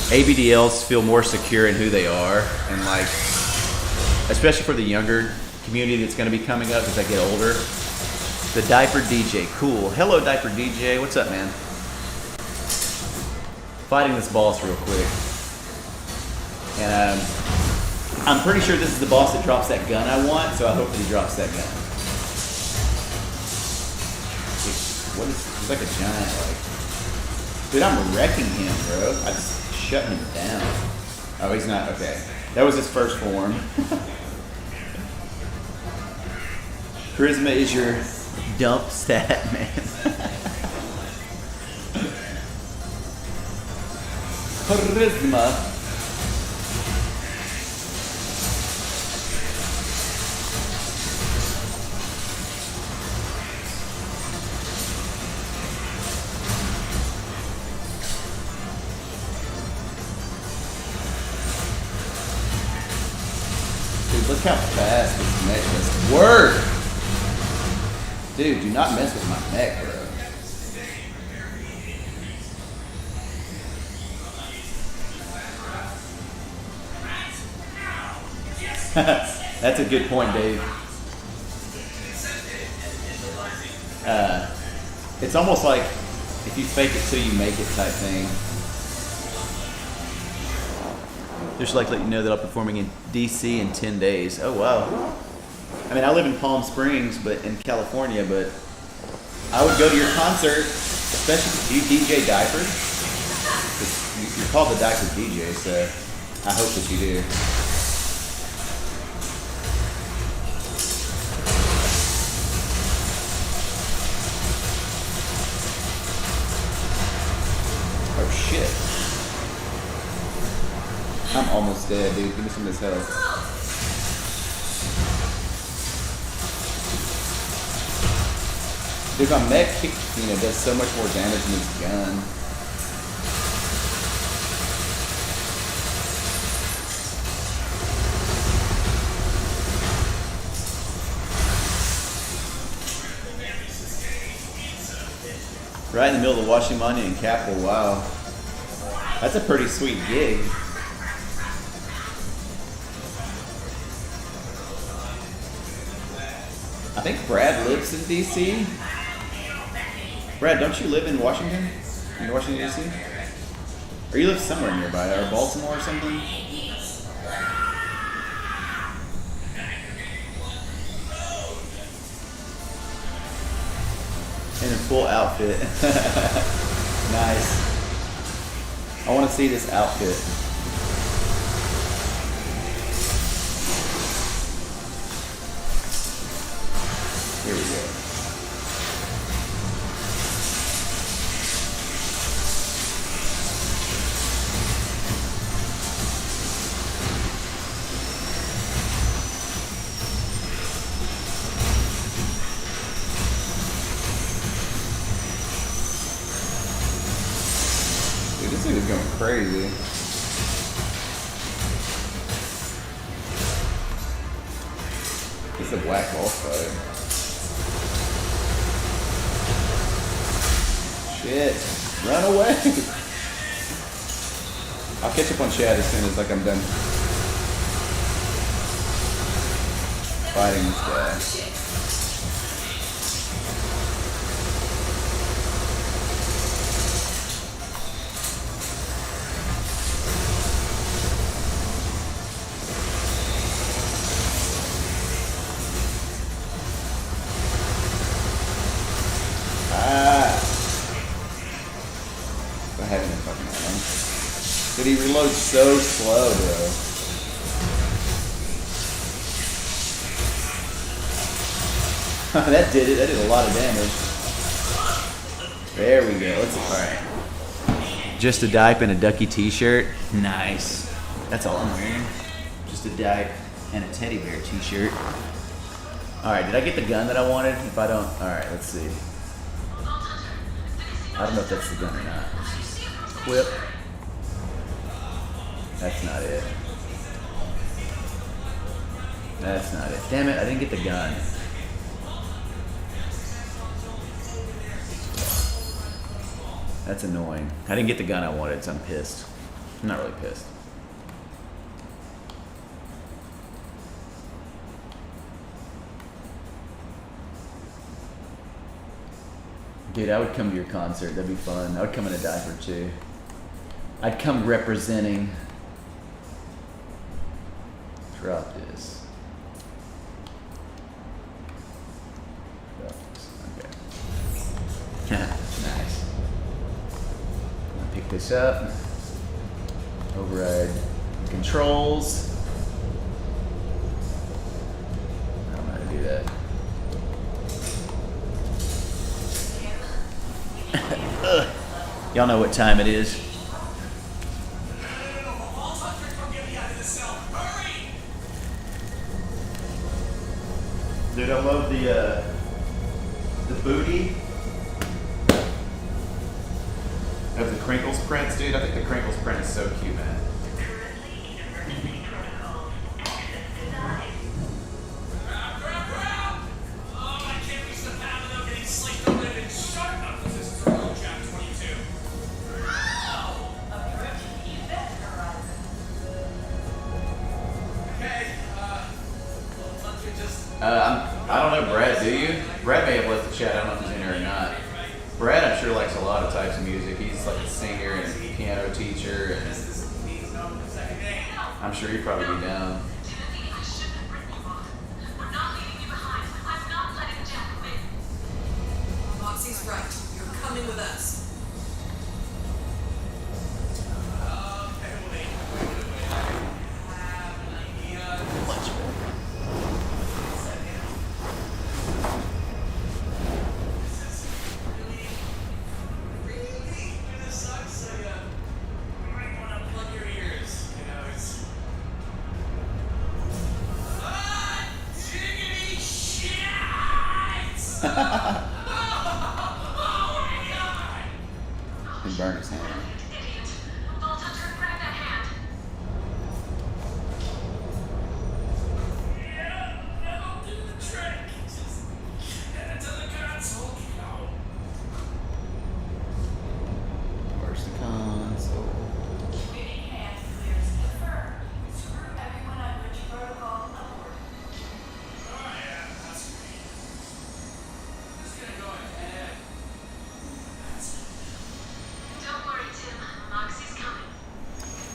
ABDLs feel more secure in who they are, and like, especially for the younger community that's going to be coming up as I get older. The Diaper DJ, cool. Hello, Diaper DJ. What's up, man? Fighting this boss real quick, and I'm pretty sure this is the boss that drops that gun I want, so I hope that he drops that gun. What is? He's like a giant, like. Dude, I'm wrecking him, bro. I just shut him down. Oh, he's not, okay. That was his first form. Charisma is your dump stat, man. Charisma. Look how fast this neck just works. Dude, do not mess with my neck, bro. That's a good point, Dave. It's almost like if you fake it till you make it type thing. Just like let you know that I'll be performing in DC in 10 days. Oh, wow. I mean, I live in Palm Springs, but in California, but I would go to your concert, especially if you DJ Diapers. You're called the Diaper DJ, so I hope that you do. Oh, shit. I'm almost dead, dude. Give me some of this health. Dude, my mech kick, does so much more damage than his gun. Right in the middle of the Washington Monument and Capitol. Wow. That's a pretty sweet gig. I think Brad lives in DC. Brad, don't you live in Washington? In Washington, DC? Or you live somewhere nearby, or Baltimore or something? In a full outfit. Nice. I want to see this outfit. Here we go. Dude, this dude is going crazy. It's a black boss fight. Shit. Run away. I'll catch up on Chad as soon as I'm done fighting this guy. But he reloads so slow, bro. That did it. That did a lot of damage. There we go. Let's alright. Just a diaper and a ducky t-shirt. Nice. That's all I'm wearing. Just a diaper. and a teddy bear t-shirt. Alright, did I get the gun that I wanted? If I don't, alright, let's see. I don't know if that's the gun or not. Whip. That's not it. That's not it. Damn it, I didn't get the gun. That's annoying. I didn't get the gun I wanted, so I'm pissed. I'm not really pissed. Dude, I would come to your concert. That'd be fun. I would come in a diaper too. I'd come representing. Drop this. Drop this. Okay. Nice. I'll pick this up. Override controls. I don't know how to do that. Y'all know what time it is. Dude, I love the booty of the Crinklz prints, dude. I think the Crinklz print is so cute, man. I don't know Brad, do you? Brad may have left the chat, I don't know if he's in here or not. Brad, I'm sure, likes a lot of types of music. He's like a singer and a piano teacher, and I'm sure he'd probably be down. Moxie's right. You're coming with us. He burned his hand. Where's the console?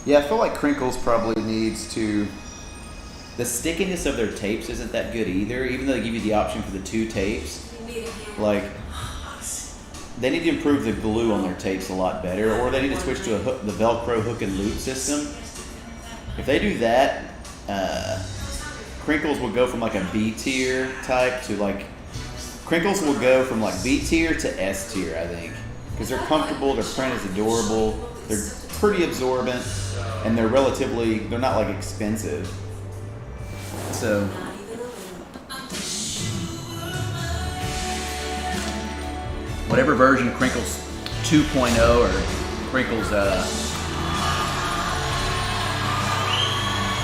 Yeah, I feel like Crinklz probably needs to. The stickiness of their tapes isn't that good either, even though they give you the option for the 2 tapes. Like, they need to improve the glue on their tapes a lot better, or they need to switch to the Velcro hook and loop system. If they do that, Crinklz will go from like a B tier type to like. Crinklz will go from like B tier to S tier, I think. Because they're comfortable, their print is adorable, they're pretty absorbent, and they're not like expensive. So whatever version of Crinklz 2.0 or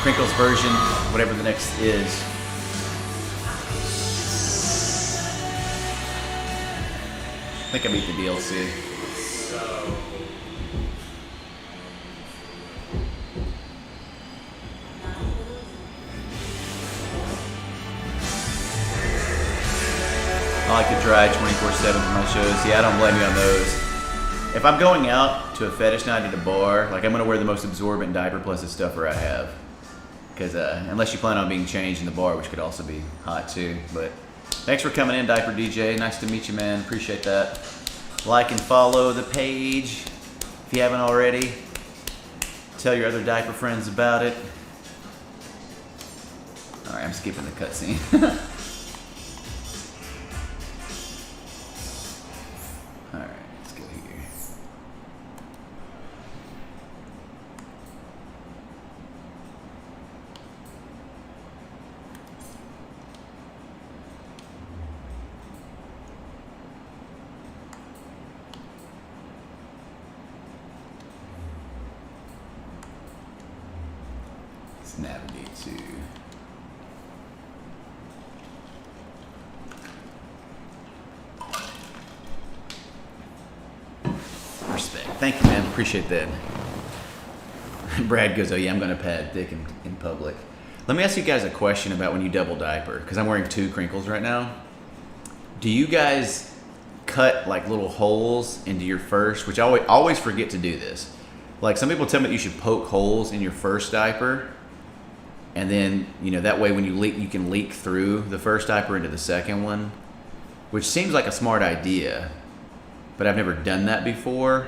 Crinklz version, whatever the next is. I think I beat the DLC. I like to dry 24/7 for my shows. Yeah, I don't blame you on those. If I'm going out to a fetish night at a bar, like I'm gonna wear the most absorbent diaper plus the stuffer I have. Because unless you plan on being changed in the bar, which could also be hot too. But thanks for coming in, Diaper DJ. Nice to meet you, man. Appreciate that. Like and follow the page if you haven't already. Tell your other diaper friends about it. All right, I'm skipping the cutscene. Alright, let's go here. Let's navigate to. Respect. Thank you, man. Appreciate that. Brad goes, oh yeah, I'm gonna pad thick in public. Let me ask you guys a question about when you double diaper, because I'm wearing 2 Crinklz right now. Do you guys cut like little holes into your first, which I always forget to do this. Like some people tell me that you should poke holes in your first diaper, and then, you know, that way when you leak, you can leak through the first diaper into the second one, which seems like a smart idea, but I've never done that before.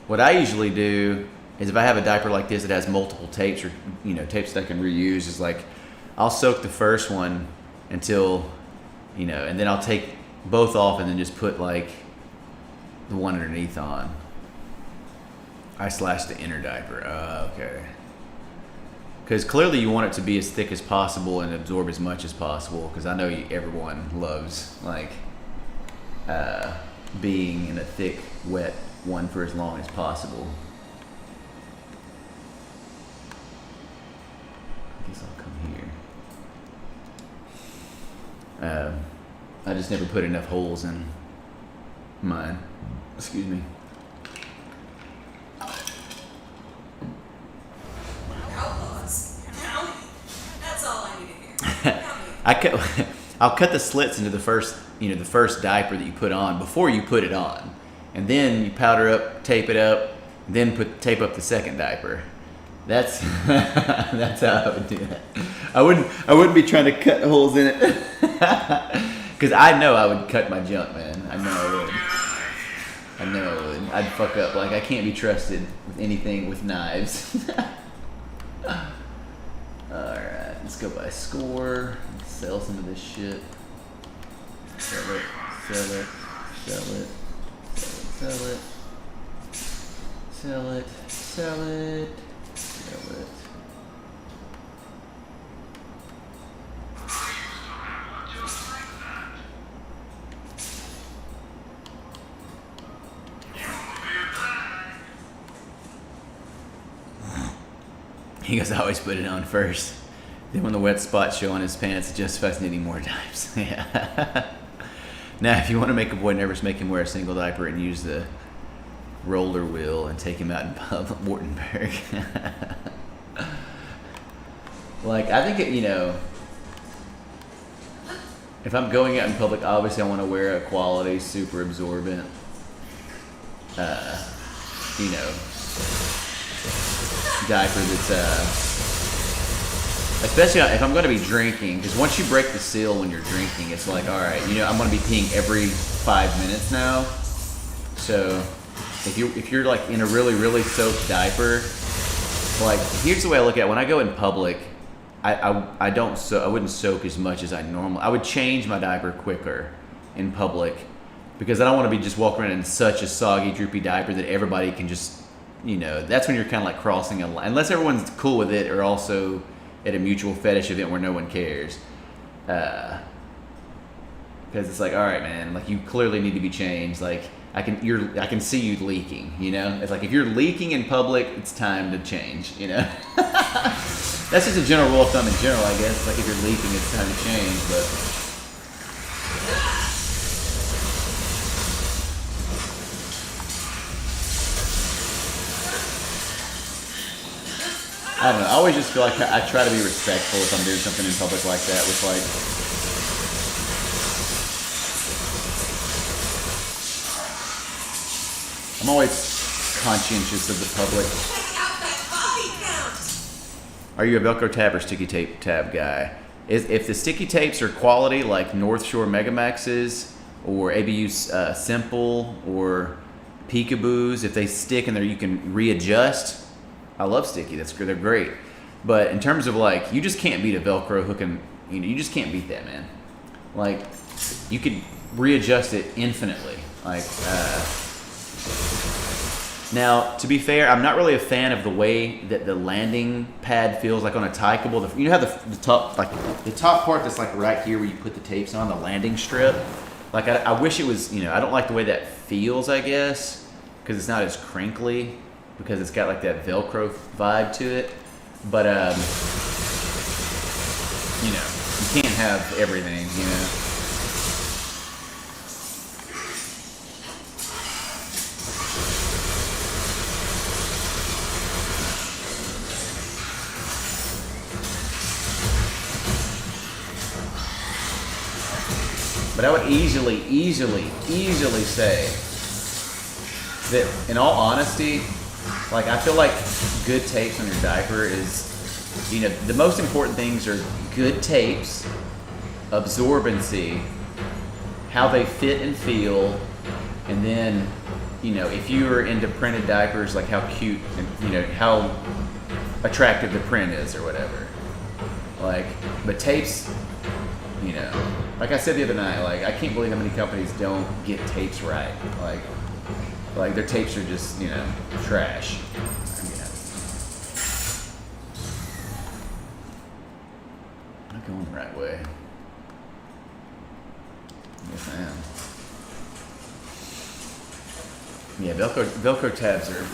What I usually do is if I have a diaper like this that has multiple tapes, or, you know, tapes that I can reuse, is like I'll soak the first one until, you know, and then I'll take both off and then just put like the one underneath on. I slash the inner diaper. Okay. Because clearly you want it to be as thick as possible and absorb as much as possible, because I know everyone loves like being in a thick, wet one for as long as possible. I guess I'll come here. I just never put enough holes in mine. Excuse me. Outlaws. County. That's all I need to hear. I'll cut the slits into the first, you know, the first diaper that you put on before you put it on, and then you powder up, tape it up, then tape up the second diaper. That's that's how I would do that. I wouldn't be trying to cut holes in it, because I know I would cut my junk, man. I know I would. I'd fuck up. Like I can't be trusted with anything with knives. Alright, let's go by score. Let's sell some of this shit. Sell it, sell it, sell it, sell it, sell it, sell it, sell it. He goes, I always put it on first. Then when the wet spots show on his pants, it justifies needing more diapers. Yeah. Now, if you want to make a boy nervous, make him wear a single diaper and use the roller wheel and take him out in public, Wartenberg. Like, I think, you know, if I'm going out in public, obviously I want to wear a quality, super absorbent, you know, diaper that's especially if I'm going to be drinking, because once you break the seal when you're drinking, it's like, all right, you know, I'm going to be peeing every 5 minutes now. So if you're like in a really soaked diaper, like here's the way I look at it. When I go in public, I wouldn't soak as much as I normally. I would change my diaper quicker in public, because I don't want to be just walking around in such a soggy, droopy diaper that everybody can just, you know, that's when you're kind of like crossing a line. Unless everyone's cool with it, or also at a mutual fetish event where no one cares. Because it's like, all right, man, like you clearly need to be changed. Like I can see you leaking, you know? It's like if you're leaking in public, it's time to change, you know? That's just a general rule of thumb in general, I guess. Like if you're leaking, it's time to change, but I don't know. I always just feel like I try to be respectful if I'm doing something in public like that. With like, I'm always conscientious of the public. Check out that body count. Are you a Velcro tab or sticky tape tab guy? If the sticky tapes are quality, like North Shore Megamaxes or ABU Simple or Peekaboos, if they stick and you can readjust. I love sticky. They're great. But in terms of like, you just can't beat a Velcro hook, and you know, you just can't beat that, man. Like, you could readjust it infinitely. Like, now to be fair, I'm not really a fan of the way that the landing pad feels like on a Tykeable. You know how the top, like the top part that's like right here where you put the tapes on, the landing strip. Like I wish it was, you know, I don't like the way that feels, I guess, because it's not as crinkly, because it's got like that Velcro vibe to it. But you know, you can't have everything, you know. But I would easily say that, in all honesty, like, I feel like good tapes on your diaper is, you know, the most important things are good tapes, absorbency, how they fit and feel, and then, you know, if you are into printed diapers, like how cute and, you know, how attractive the print is or whatever. Like, but tapes, you know, like I said the other night, like, I can't believe how many companies don't get tapes right. Like their tapes are just, you know, trash. Not going the right way. Yes, I am. Yeah, Velcro tabs are,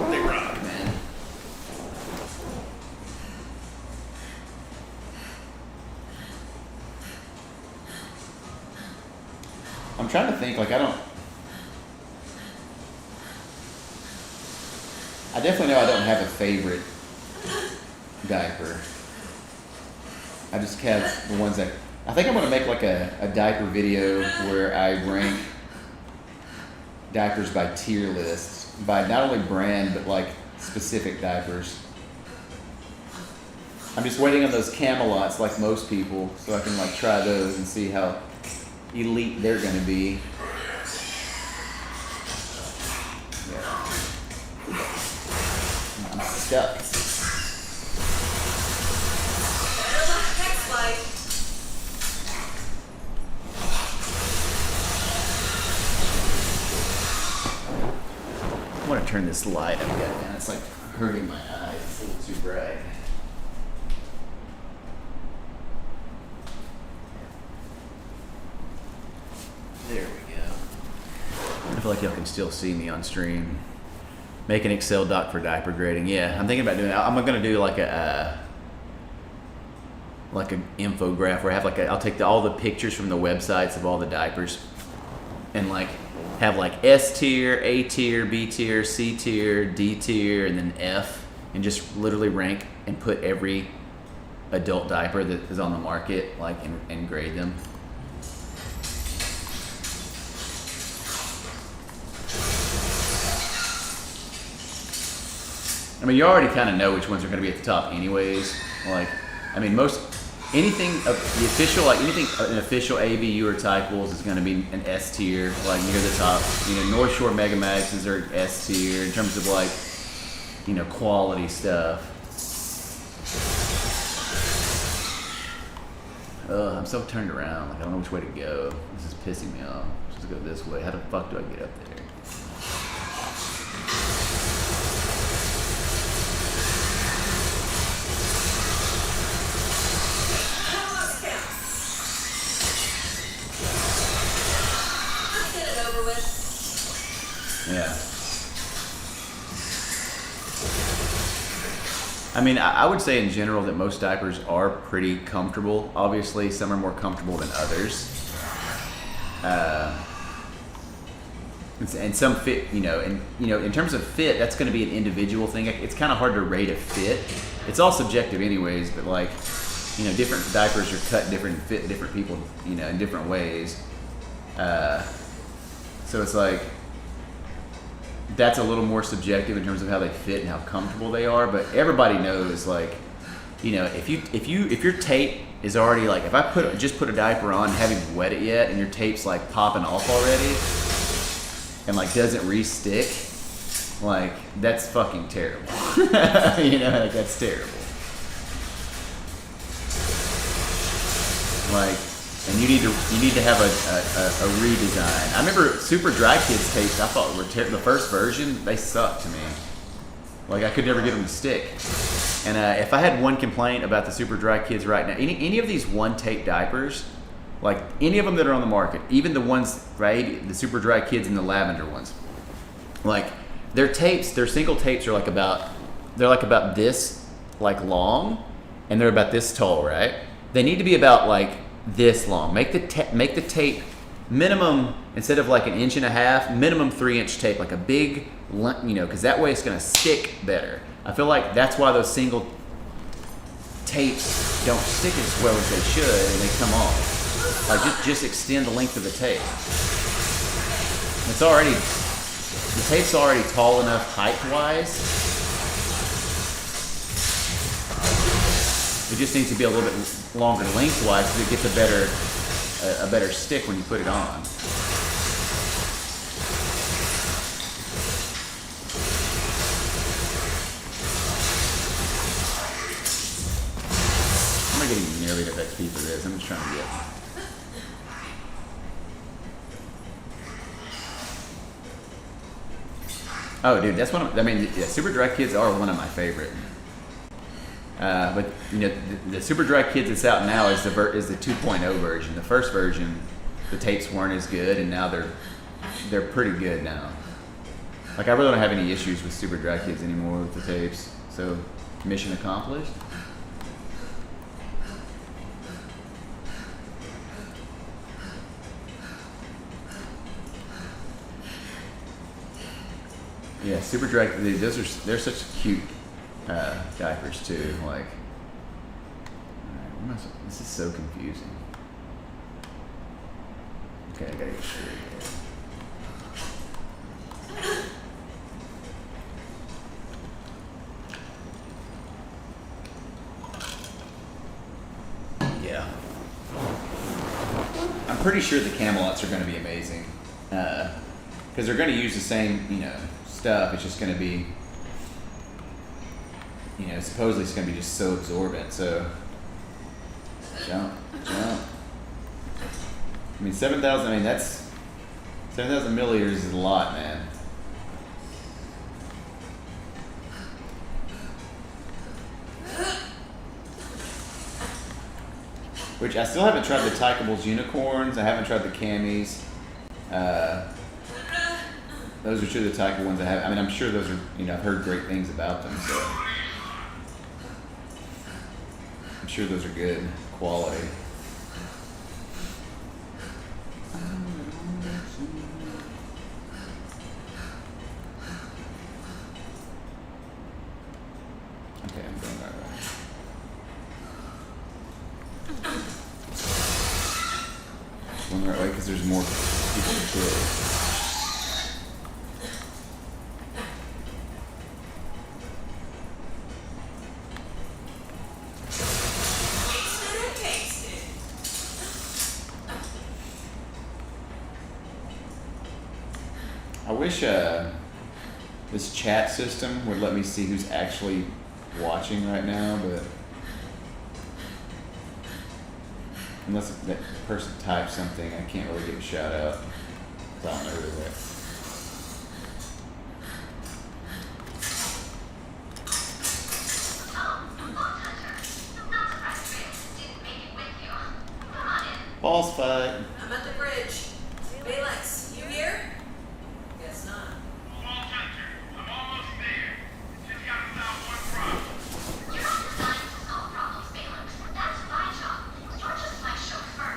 they rock, man. I'm trying to think, like, I definitely know I don't have a favorite diaper. I just have the ones that, I think I'm going to make like a diaper video where I rank diapers by tier lists, by not only brand, but like specific diapers. I'm just waiting on those Camelots like most people, so I can like try those and see how elite they're going to be. I'm stuck. Next slide. I want to turn this light I've got down. It's like hurting my eyes. It's a little too bright. There we go. I feel like y'all can still see me on stream. Make an Excel doc for diaper grading. Yeah, I'm thinking about doing. I'm gonna do like an infograph where I have like I'll take all the pictures from the websites of all the diapers, and like have like S tier, A tier, B tier, C tier, D tier, and then F, and just literally rank and put every adult diaper that is on the market, like, and grade them. I mean, you already kind of know which ones are going to be at the top anyways. Like, I mean, anything of the official, like anything an official ABU or Crinklz is going to be an S tier, like near the top. You know, North Shore Mega Maxes are S tier in terms of like, you know, quality stuff. I'm so turned around. Like, I don't know which way to go. This is pissing me off. Let's go this way. How the fuck do I get up there? Yeah. I mean, I would say in general that most diapers are pretty comfortable. Obviously, some are more comfortable than others. And some fit, you know, and you know, in terms of fit, that's going to be an individual thing. It's kind of hard to rate a fit. It's all subjective, anyways. But like, you know, different diapers are cut different, fit different people, you know, in different ways. So it's like, that's a little more subjective in terms of how they fit and how comfortable they are. But everybody knows, like, you know, if your tape is already like, if I just put a diaper on, haven't even wet it yet, and your tape's like popping off already, and like doesn't re-stick, like, that's fucking terrible. You know, like, that's terrible. Like, and you need to have a redesign. I remember Super Dry Kids tapes. I thought were the first version. They sucked to me. Like, I could never get them to stick. And if I had one complaint about the Super Dry Kids right now, any of these one tape diapers, like any of them that are on the market, even the ones, right, the Super Dry Kids and the lavender ones, like their single tapes are like about this like long, and they're about this tall, right? They need to be about like this long. Make the tape minimum, instead of like an inch and a half, minimum 3-inch tape, like a big, because that way it's gonna stick better. I feel like that's why those single tapes don't stick as well as they should, and they come off. Like just extend the length of the tape. The tape's already tall enough height-wise. It just needs to be a little bit longer lengthwise so it gets a better stick when you put it on. I'm not getting nearly enough XP for this. I'm just trying to get. Oh, dude, that's Super Dry Kids are one of my favorite. But the Super Dry Kids that's out now is the 2.0 version. The first version, the tapes weren't as good, and now they're pretty good now. Like I really don't have any issues with Super Dry Kids anymore with the tapes. So mission accomplished. Yeah, Super Dry. They're such cute diapers too. Like, this is so confusing. Okay, I gotta get straight. Yeah, I'm pretty sure the Camelots are going to be amazing because they're going to use the same, stuff. It's just going to be, supposedly it's going to be just so absorbent. So jump. I mean, 7,000. That's 7,000 milliliters is a lot, man. Which I still haven't tried the Tykables unicorns. I haven't tried the camis. Those are two of the Tyka ones I have. I mean, I'm sure those are, I've heard great things about them, so I'm sure those are good quality. Okay, I'm going that way. Going the right way because there's more people to kill. I wish this chat system would let me see who's actually watching right now, but unless that person types something, I can't really give a shout out. I don't know who they're. Boss fight. I'm at the bridge. Felix, you here? Guess not. I'm almost there. Just gotta solve one problem. You're not designed to solve problems, Felix. That's my job. You're just my chauffeur.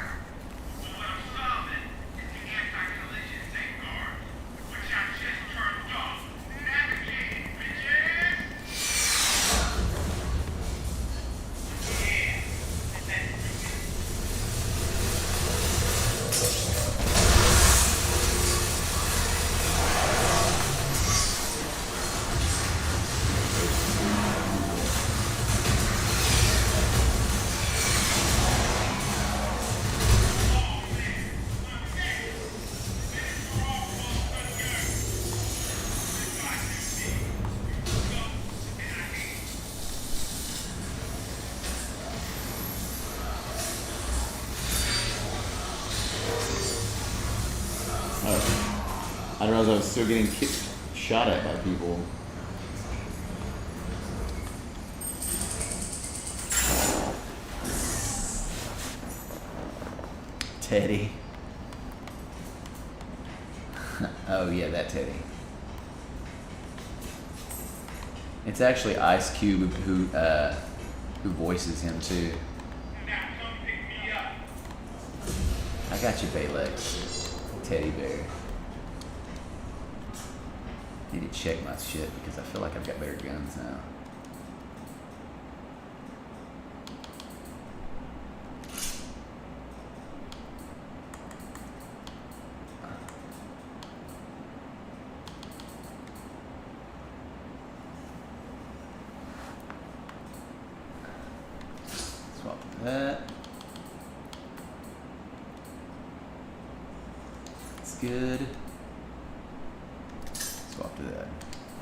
Well, what I'm solving is the anti-collision safeguard, which I just turned off. Navigating, bitches! Yeah, that's I didn't realize I was still getting shot at by people. Teddy. Oh yeah, that Teddy. It's actually Ice Cube who who voices him too. Now come pick me up. I got you, Balex. Teddy bear. Need to check my shit because I feel like I've got better guns now. Swap that. That's good. Swap to that.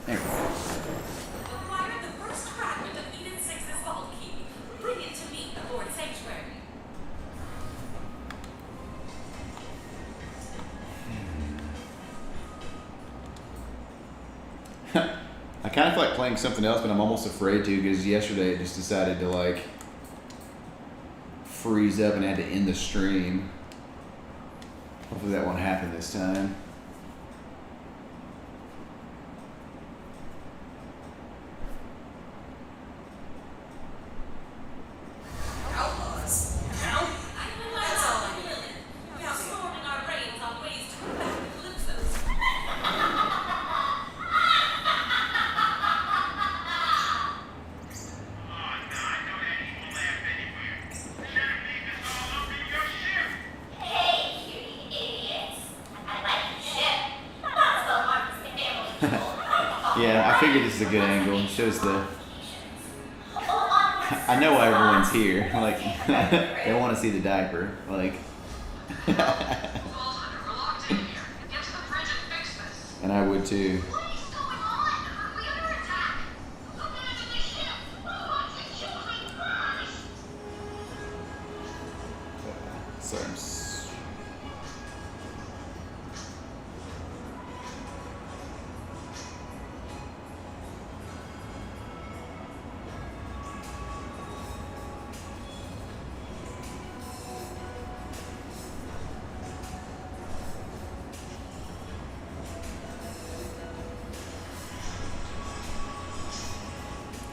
There we go. Acquire the first fragment of Eden 6's vault key. Bring it to me aboard Sanctuary. I kind of feel like playing something else, but I'm almost afraid to because yesterday it just decided to like freeze up and I had to end the stream. Hopefully that won't happen this time. Outlaws. Count? That's all I need. We are storming our brains on ways to combat the Calypsos. Oh, no, I know that evil laugh anywhere. Shouldn't leave this all up in your ship. Hey, cutie idiots. I like your ship. Not so much as the family. Yeah, I figured this is a good angle. It shows the. I know why everyone's here. Like, they want to see the diaper. Like, We're locked in here. Get to the bridge and fix this. and I would too. What is going on? Are we under attack? Abandon the ship. What's it showing first? Sorry,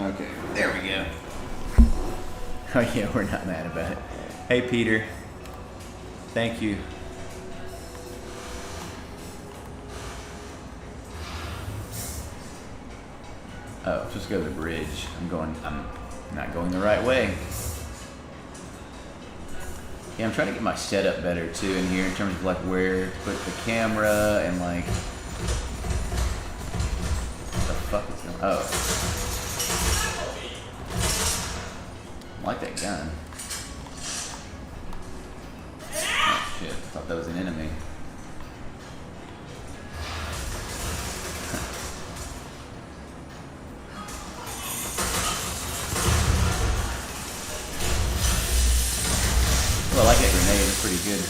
okay, there we go. Oh yeah, we're not mad about it. Hey Peter, thank you. Oh, just go to the bridge. I'm not going the right way. Yeah, I'm trying to get my setup better too in here in terms of like where to put the camera and like what the fuck is going on? Oh. I like that gun. Oh shit, I thought that was an enemy. Well, I like that grenade, it's pretty good.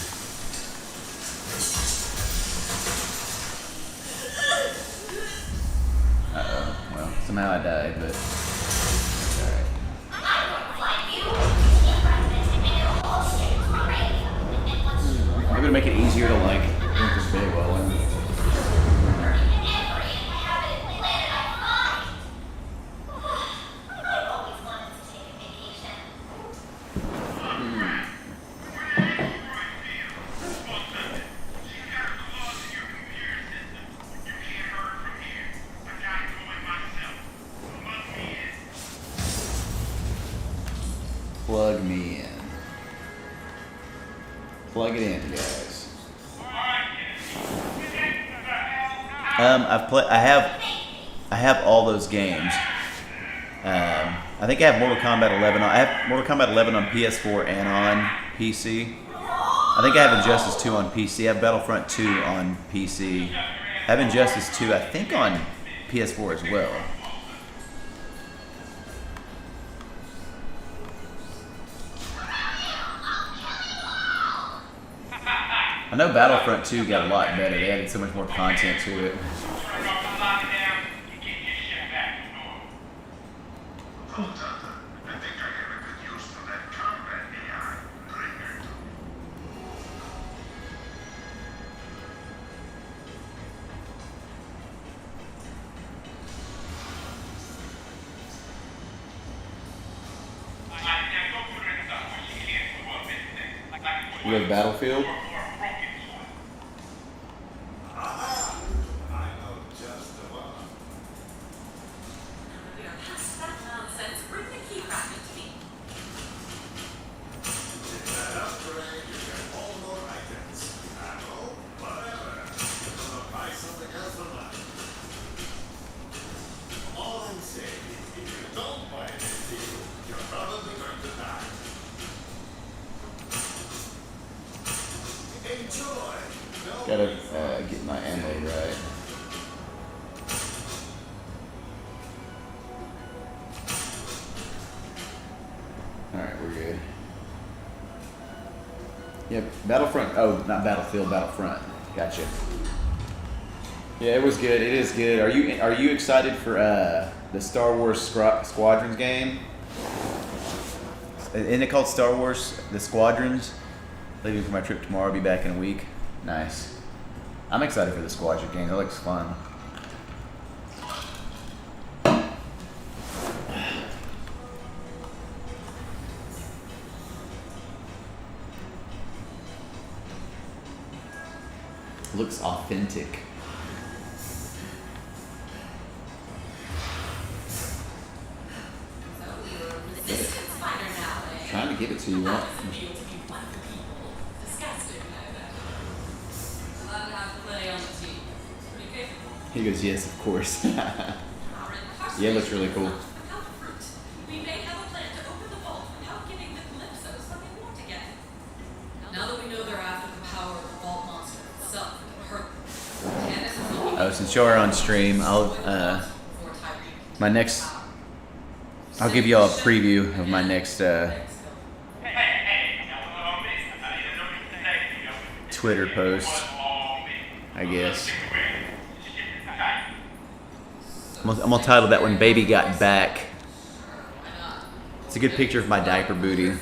Uh-oh, well, somehow I died, but that's alright. Maybe to make it easier to like drink this big while I'm plug me in. Plug it in, guys. I have all those games. I think I have Mortal Kombat 11 on. I have Mortal Kombat 11 on PS4 and on PC. I think I have Injustice 2 on PC. I have Battlefront 2 on PC. I have Injustice 2, I think, on PS4 as well. I know Battlefront 2 got a lot better. They added so much more content to it. I think I have a good use for that combat AI. You go to Battlefield? Or a broken toy. Aha! I know just the one. We are past that nonsense. Bring the key racket to me. In that upgrade, you get all more items. Ammo, whatever. You're gonna buy something else for life. All I'm saying is, if you don't buy this deal, you're probably going to die. Enjoy! No Gotta get my ammo right. Alright, we're good. Yep, Battlefront. Oh, not Battlefield, Battlefront. Gotcha. Yeah, it was good. It is good. Are you excited for the Star Wars Squadrons game? Isn't it called Star Wars The Squadrons? Leaving for my trip tomorrow. I'll be back in a week. Nice. I'm excited for the Squadron game. That looks fun. Looks authentic. So you're a resistance fighter now, eh? Trying to give it to you. How What? does it feel to be one of the people? Disgusting, I bet. Allowed to have play on the team. Pretty capable. He goes, yes, of course. Our incarceration Yeah, it looks really cool. without fruit. We may have a plan to open the vault without giving the Calypsos what they want again. Now that we know they're after the power of the vault monster itself, it can hurt them. Candace is looking Oh, since you're on stream, I'll for Tyreek. my next. I'll give you all a preview of my next Hey, now, you know what to say, you know. Twitter post. All me. I guess. Stick away. Shit is tight. I'm gonna title that one "Baby Got Back." It's a good picture of my diaper booty.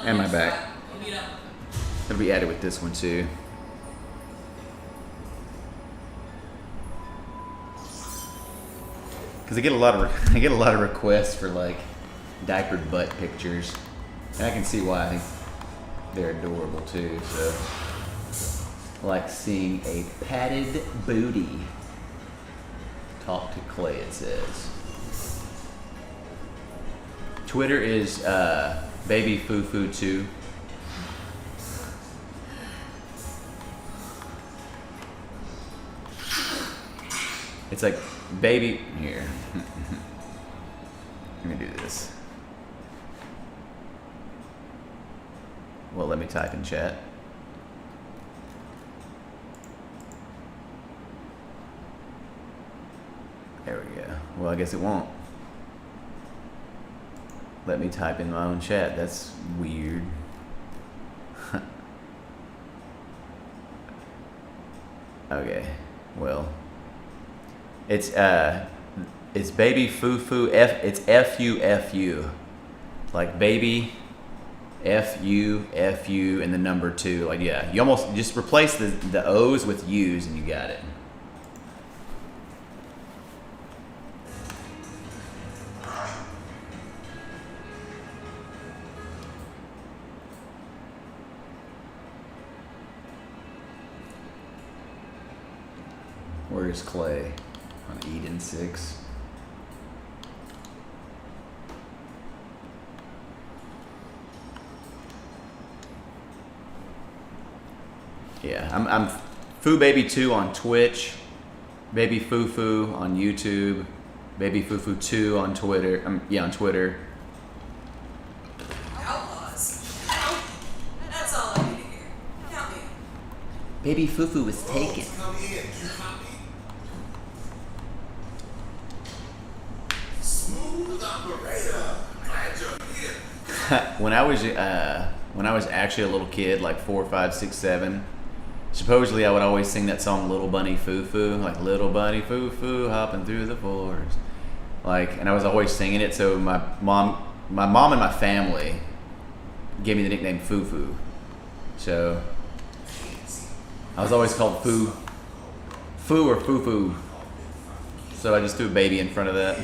And my back. It'll be added with this one too. Cause I get a lot of requests for like diapered butt pictures, and I can see why. I think they're adorable too. So, like seeing a padded booty. Talk to Clay, it says. Twitter is baby foo foo 2. It's like baby here. Let me do this. Well, let me type in chat. There we go. Well, I guess it won't. Let me type in my own chat. That's weird. Okay. Well, it's baby foo foo it's FU, like baby FU and the number 2. Like, yeah, you almost just replace the O's with U's and you got it. Where's Clay? On Eden 6. Yeah, I'm Foo Baby 2 on Twitch, Baby Foo Foo on YouTube, Baby Foo Foo 2 on Twitter. On Twitter. Outlaws. That's all I need to hear. Count me. Baby Foo Foo was taken. Come in, you copy. Smooth operator. Glad you're here. when I was actually a little kid, like 4, 5, 6, 7, supposedly I would always sing that song "Little Bunny Foo Foo," like "Little Bunny Foo Foo hopping through the forest," like, and I was always singing it. So my mom and my family gave me the nickname Foo Foo. So I was always called Foo or Foo Foo. So I just threw baby in front of that.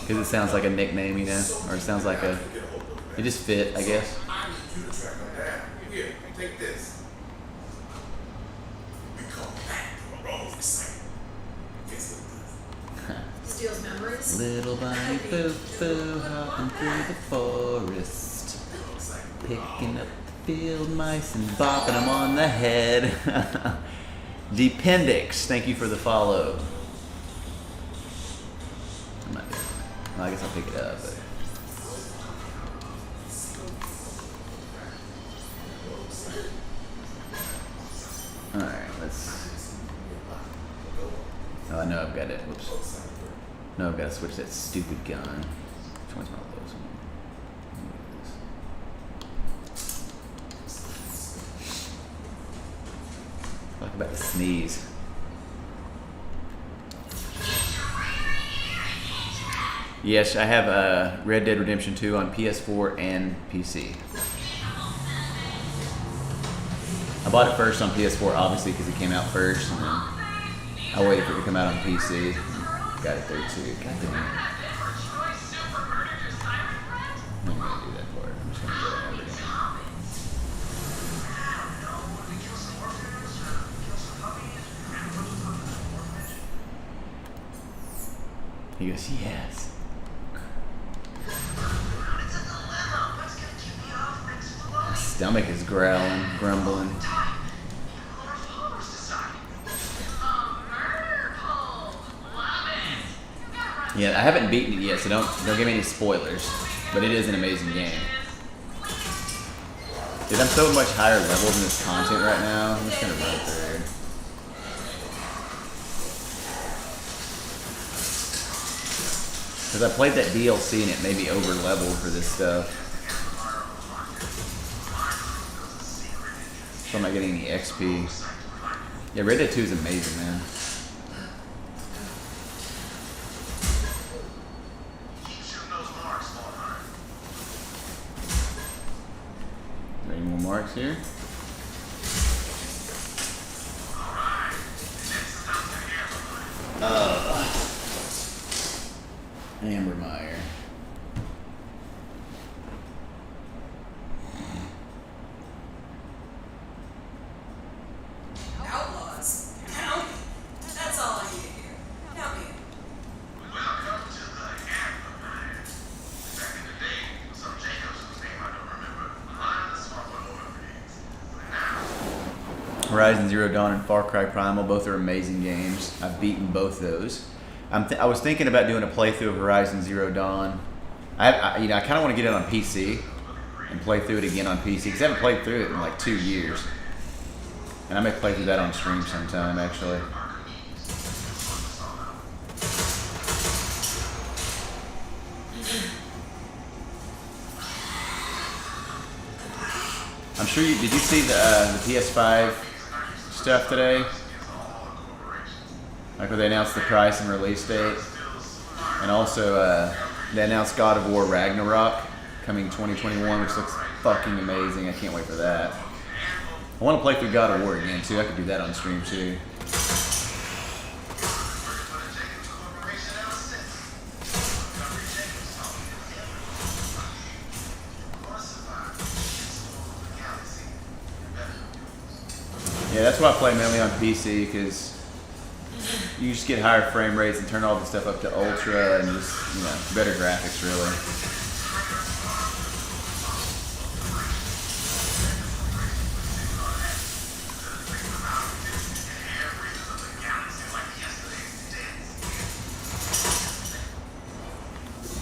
Because it sounds like a nickname, you know, or it sounds like a, It just fit, I guess. I need you to track her down. Here, take this. We call that a rose excitement. Guess what it does? Steals memories. Little bunny foo-foo hopping through the forest, picking up the field mice and bopping them on the head. Dependix, thank you for the follow. I'm not doing it. Well, I guess I'll pick it up. But. All right, let's. Oh, I know I've got it. Whoops. No, I've got to switch that stupid gun. Which one's my lowest one? Talk about the sneeze. Yes, I have Red Dead Redemption 2 on PS4 and PC. I bought it first on PS4, obviously, because it came out first, and then I waited for it to come out on PC. Got it there too. God damn it. I'm not gonna do that for it. I'm just gonna go and everything. He goes, yes. My stomach is growling, grumbling. Yeah, I haven't beaten it yet, so don't give me any spoilers. But it is an amazing game. Dude, I'm so much higher level than this content right now. I'm just gonna run through. Because I played that DLC and it made me over leveled for this stuff. So I'm not getting any XP. Yeah, Red Dead 2 is amazing, man. Any more marks here? Ambermeyer. Outlaws. Count. That's all I need to hear. Count me. Welcome to the Ambermeyer. Back in the day, some Jacobs whose name I don't remember, aligned the smart one over things. But now, Horizon Zero Dawn and Far Cry Primal, both are amazing games. I've beaten both those. I was thinking about doing a playthrough of Horizon Zero Dawn. I kind of want to get it on PC and play through it again on PC because I haven't played through it in like 2 years. And I may play through that on stream sometime, actually. I'm sure you did. You see the PS5 stuff today? Like where they announced the price and release date, and also they announced God of War Ragnarok coming 2021, which looks fucking amazing. I can't wait for that. I want to play through God of War again too. I could do that on stream too. Yeah, that's why I play mainly on PC, because you just get higher frame rates and turn all the stuff up to ultra and just, you know, better graphics really.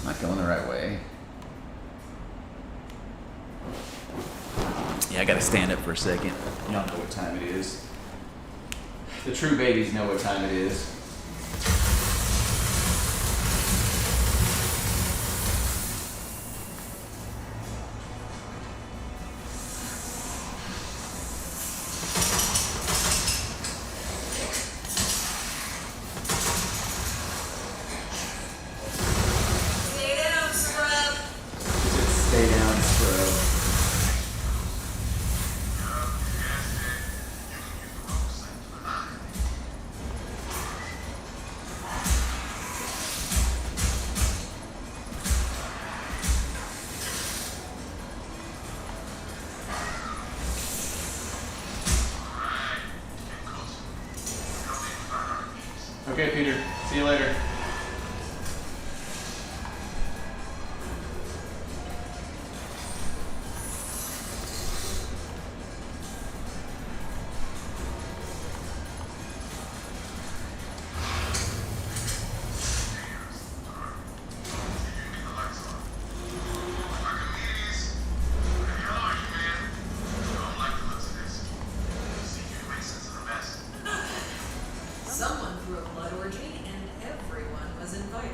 Not going the right way. Yeah, I gotta stand up for a second. Y'all know what time it is. The true babies know what time it is. Stay down, scrub. Stay down, scrub. Okay, Peter. See you later. Someone threw a blood orgy and everyone was invited.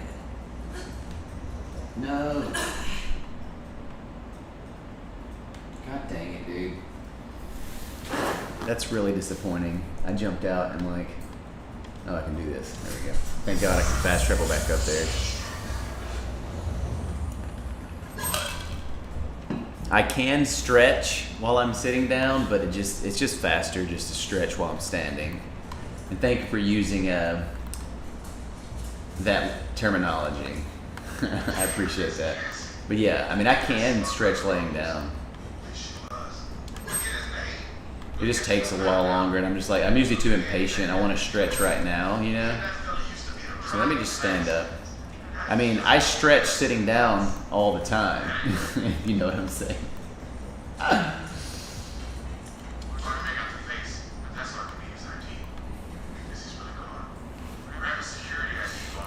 No. God dang it, dude. That's really disappointing. I jumped out and like, oh, I can do this. There we go. Thank God I can fast travel back up there. I can stretch while I'm sitting down, but it's just faster just to stretch while I'm standing. And thank you for using that terminology. I appreciate that. But yeah, I mean, I can stretch laying down. It just takes a while longer, and I'm just like, I'm usually too impatient. I want to stretch right now, you know? So let me just stand up. I mean, I stretch sitting down all the time, if you know what I'm saying.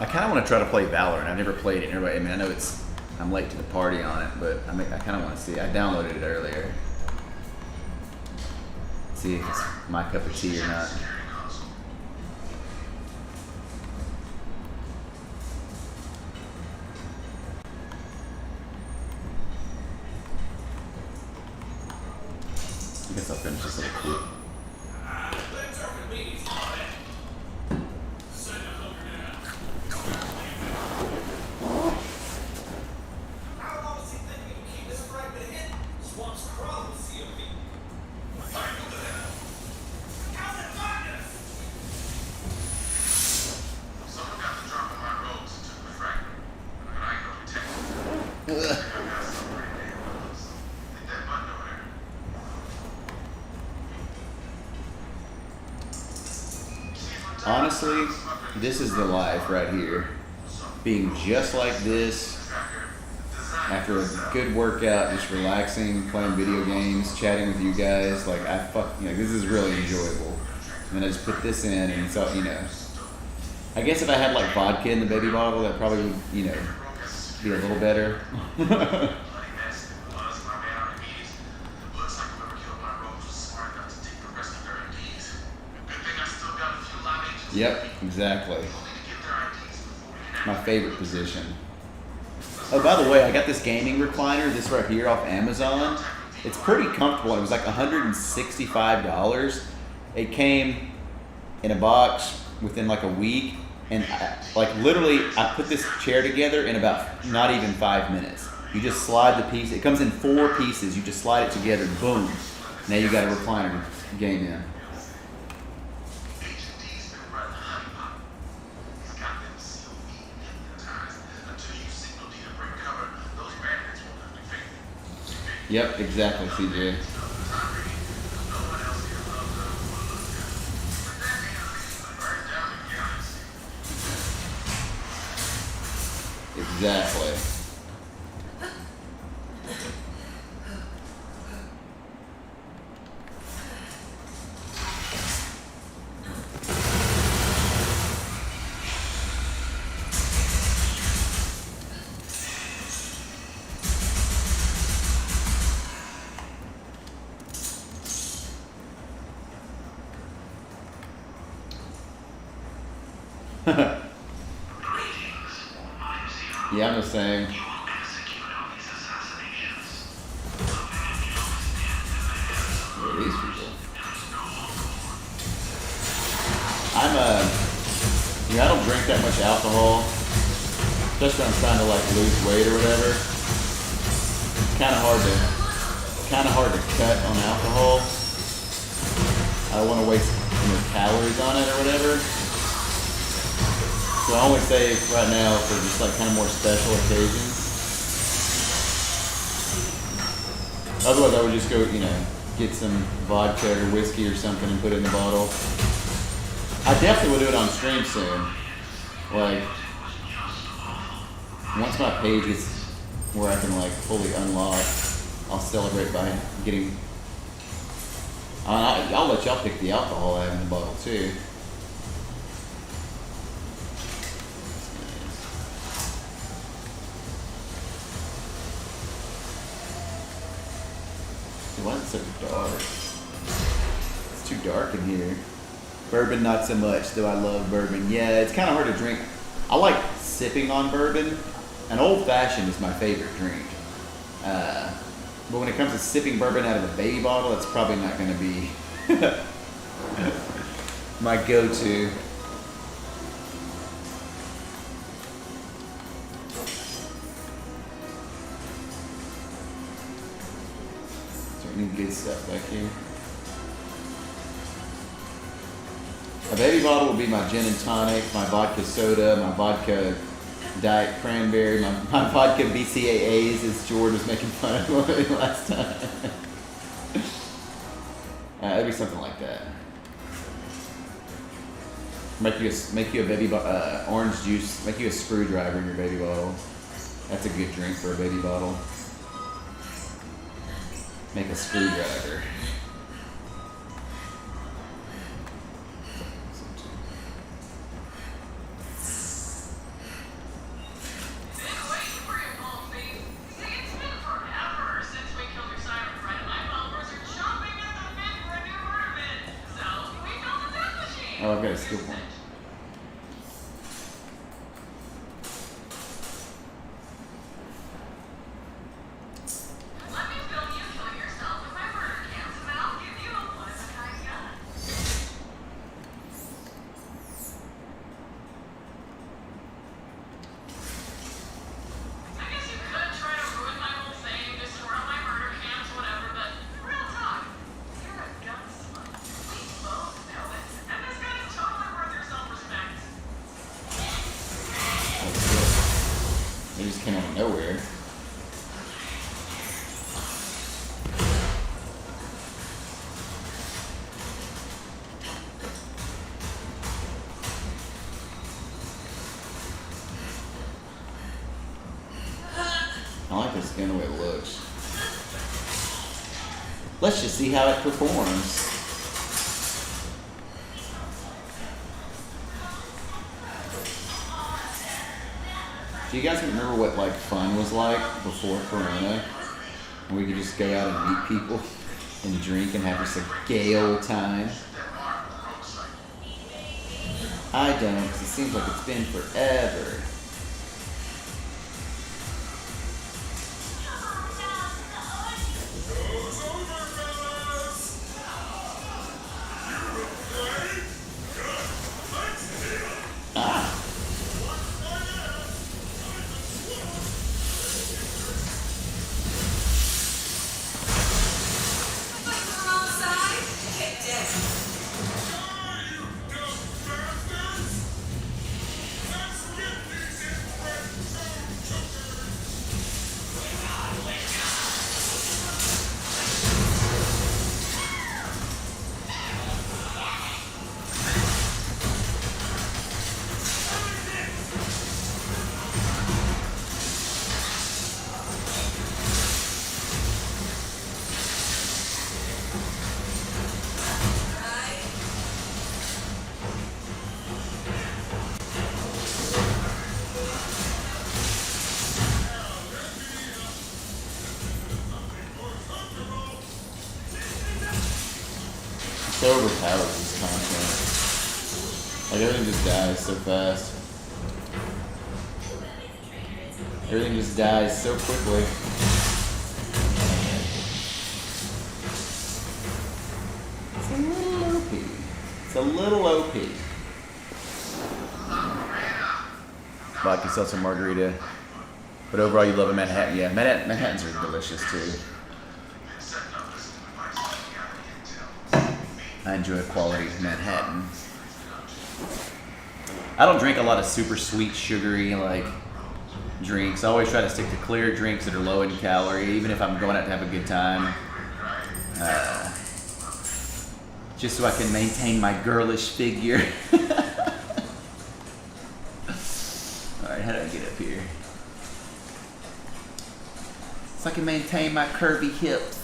I kind of want to try to play Valorant. I've never played it. Everybody, I mean, I know I'm late to the party on it, but I kind of want to see. I downloaded it earlier. See if it's my cup of tea or not. I guess I'll finish this little clip. Honestly, this is the life right here. Being just like this, after a good workout, just relaxing, playing video games, chatting with you guys, like this is really enjoyable. And I just put this in and it's all, you know. I guess if I had like vodka in the baby bottle, that probably would, you know, be a little better. Yep, exactly. My favorite position. Oh, by the way, I got this gaming recliner, this right here off Amazon. It's pretty comfortable. It was like $165. It came in a box within like a week. And literally, I put this chair together in about not even 5 minutes. You just slide the piece. It comes in 4 pieces. You just slide it together, boom. Now you got a recliner to game in. Yep, exactly, CJ. Exactly. Yeah, I'm the same. Who are these people? I don't drink that much alcohol, especially when I'm trying to like lose weight or whatever. It's kind of hard to cut on alcohol. I don't want to waste calories on it or whatever. So I only save right now for just like kind of more special occasions. Otherwise I would just go, get some vodka or whiskey or something and put it in the bottle. I definitely will do it on stream soon. Like, once my page is where I can like fully unlock, I'll celebrate by getting. I'll let y'all pick the alcohol I have in the bottle too. Why is it so dark? It's too dark in here. Bourbon, not so much, though I love bourbon. Yeah, it's kind of hard to drink. I like sipping on bourbon. An old fashioned is my favorite drink. But when it comes to sipping bourbon out of a baby bottle, it's probably not going to be my go-to. Is there any good stuff back here? A baby bottle will be my gin and tonic, my vodka soda, my vodka diet cranberry, my vodka BCAAs, as George was making fun of me last time. It'd be something like that. Make you a baby orange juice. Make you a screwdriver in your baby bottle. That's a good drink for a baby bottle. Make a screwdriver. Oh, I've got a skill point. Let me film you kill yourself with my murder cams, and then I'll give you a one-of-a-kind gun. I guess you could try to ruin my whole thing, destroy all my murder cams, whatever, but real talk, you're a gunslinger. We both know it, and this gun is totally worth your self-respect. They just came out of nowhere. I like this gun the way it looks. Let's just see how it performs. Do you guys remember what like fun was like before Corona? When we could just go out and meet people and drink and have just a gay old time? I don't, because it seems like it's been forever. Ah. So overpowered this content. Like everything just dies so fast. Everything just dies so quickly. It's a little OP. It's a little OP. Vodka seltzer margarita. But overall you love a Manhattan. Yeah, Manhattans are delicious too. I enjoy a quality Manhattan. I don't drink a lot of super sweet, sugary like drinks. I always try to stick to clear drinks that are low in calorie, even if I'm going out to have a good time. Just so I can maintain my girlish figure. how do I get up here? So I can maintain my curvy hips.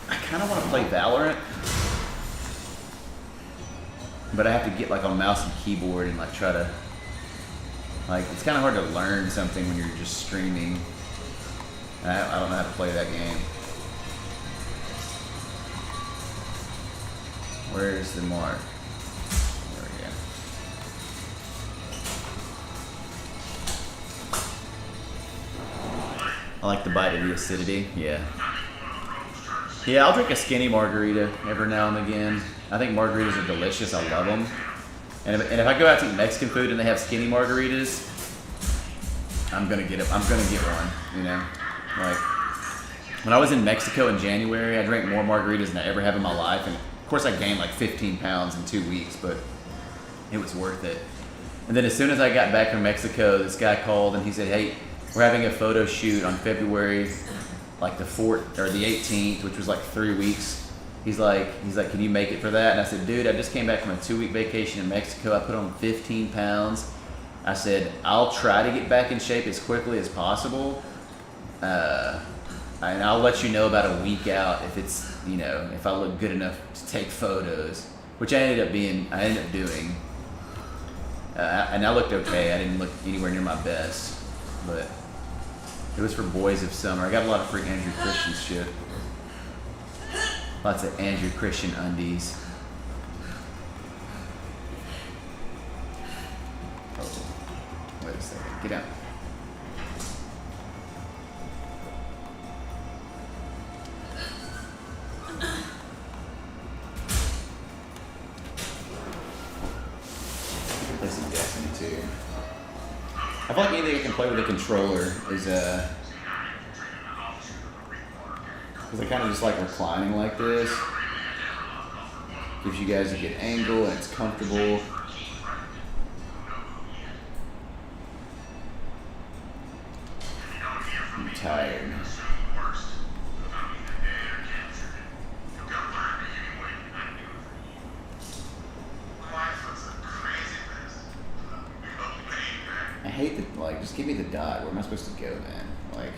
I kind of want to play Valorant, but I have to get like on mouse and keyboard and like try to, like, it's kind of hard to learn something when you're just streaming. I don't know how to play that game. Where's the mark? There we go. I like the bite of the acidity. Yeah. Yeah, I'll drink a skinny margarita every now and again. I think margaritas are delicious. I love them. And if I go out to eat Mexican food and they have skinny margaritas, I'm gonna get it. I'm gonna get one. You know, like when I was in Mexico in January, I drank more margaritas than I ever have in my life, and of course I gained like 15 pounds in 2 weeks, but it was worth it. And then as soon as I got back from Mexico, this guy called and he said, "Hey, we're having a photo shoot on February, like the 4th or the 18th, which was like 3 weeks." He's like, "Can you make it for that?" And I said, "Dude, I just came back from a 2-week vacation in Mexico. I put on 15 pounds. I said, I'll try to get back in shape as quickly as possible. And I'll let you know about a week out if it's, you know, if I look good enough to take photos," which I ended up doing. And I looked okay. I didn't look anywhere near my best, but it was for Boys of Summer. I got a lot of free Andrew Christian shit. Lots of Andrew Christian undies. Oh, wait a second. Get out. Play some Destiny 2. I feel like anything I can play with a controller is because I kind of just like reclining like this. Gives you guys a good angle and it's comfortable. I'm tired. I hate the, like, just give me the dot. Where am I supposed to go, man? Like,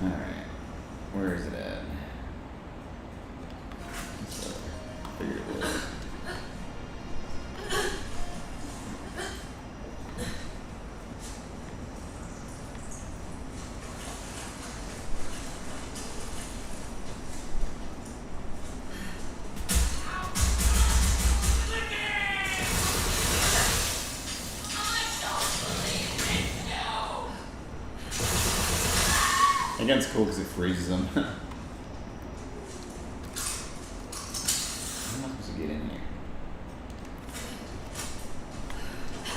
alright. Where is it at? Let's figure it out. That gun's cool because it freezes them. How am I supposed to get in here? I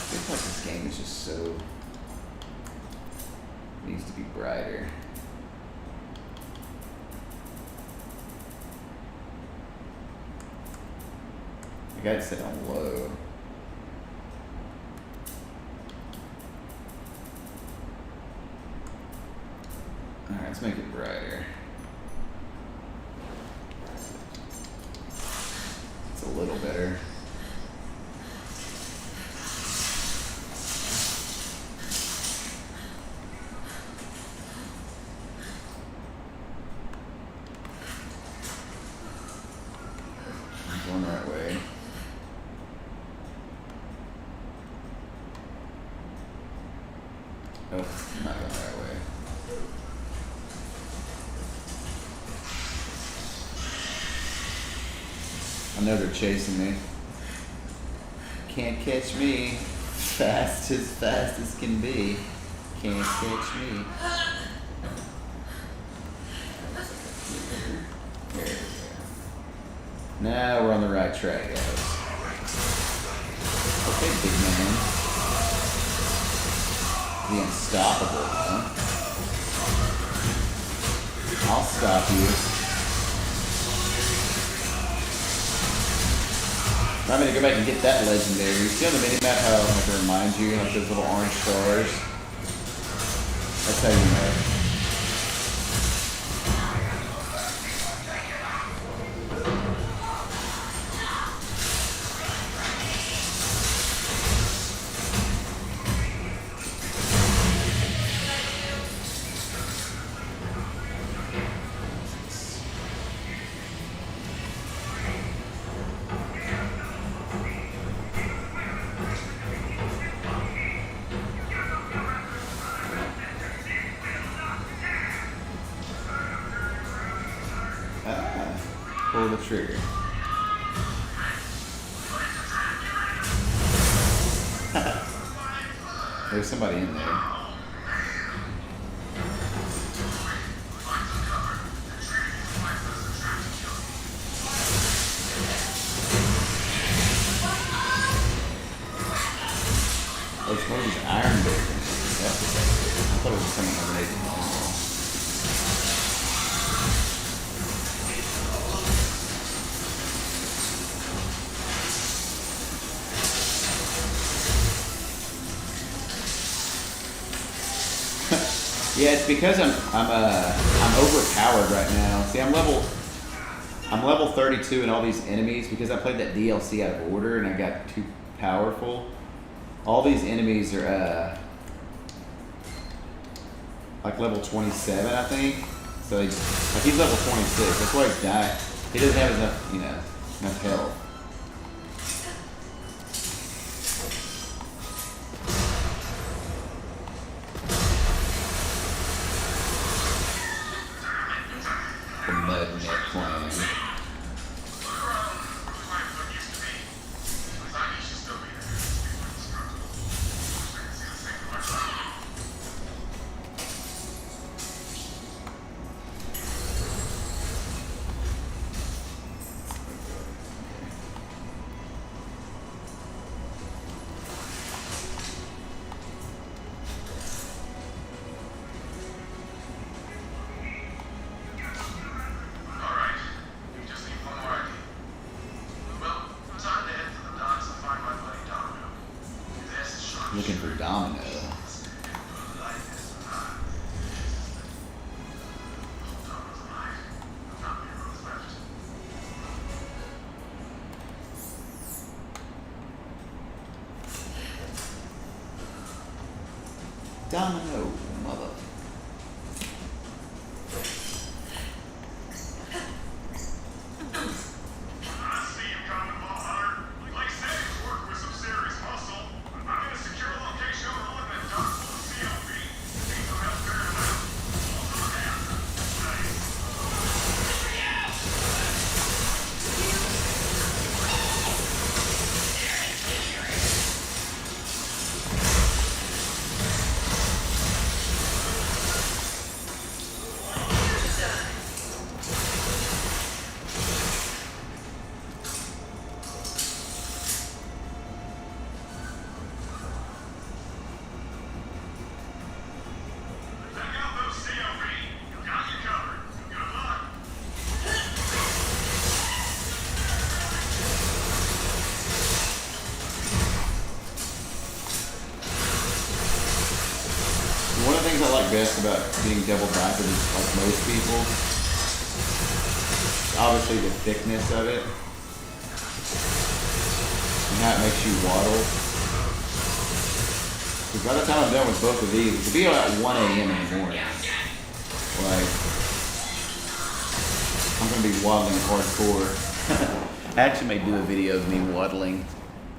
feel like this game is just so... needs to be brighter. I got it set on low. Alright, let's make it brighter. It's a little better. I'm going the right way. Oh, I'm not going the right way. I know they're chasing me. Can't catch me. Fast as can be. Can't catch me. There we go. Now we're on the right track, guys. Okay, big man. The unstoppable, huh? I'll stop you. I'm gonna go back and get that legendary. You see on the mini map how like it reminds you like those little orange stars? That's how you know. Pull the trigger. There's somebody in there. Oh, it's one of these iron buildings. That's what that is. I thought it was something related to normal. Yeah, it's because I'm overpowered right now. See, I'm level 32 in all these enemies because I played that DLC out of order and I got too powerful. All these enemies are like level 27, I think. So like he's level 26. That's why he's dying. He doesn't have enough, enough health. The mud net plan. Looking for Domino. Domino, mother. One of the things I like best about being double diapered is like most people, obviously the thickness of it and how it makes you waddle. Because by the time I'm done with both of these, it'll be about 1 a.m. in the morning. Like, I'm going to be waddling hardcore. I actually may do a video of me waddling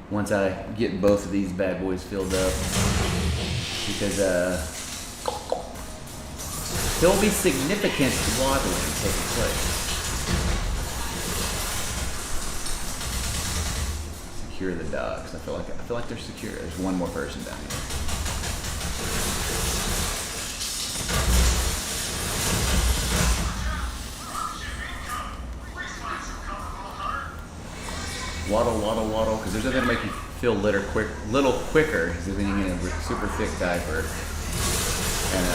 once I get both of these bad boys filled up. Because there'll be significant waddling taking place. Secure the dogs. I feel like they're secure. There's one more person down here. Waddle, waddle, waddle, because there's nothing to make you feel little quicker than being in a super thick diaper and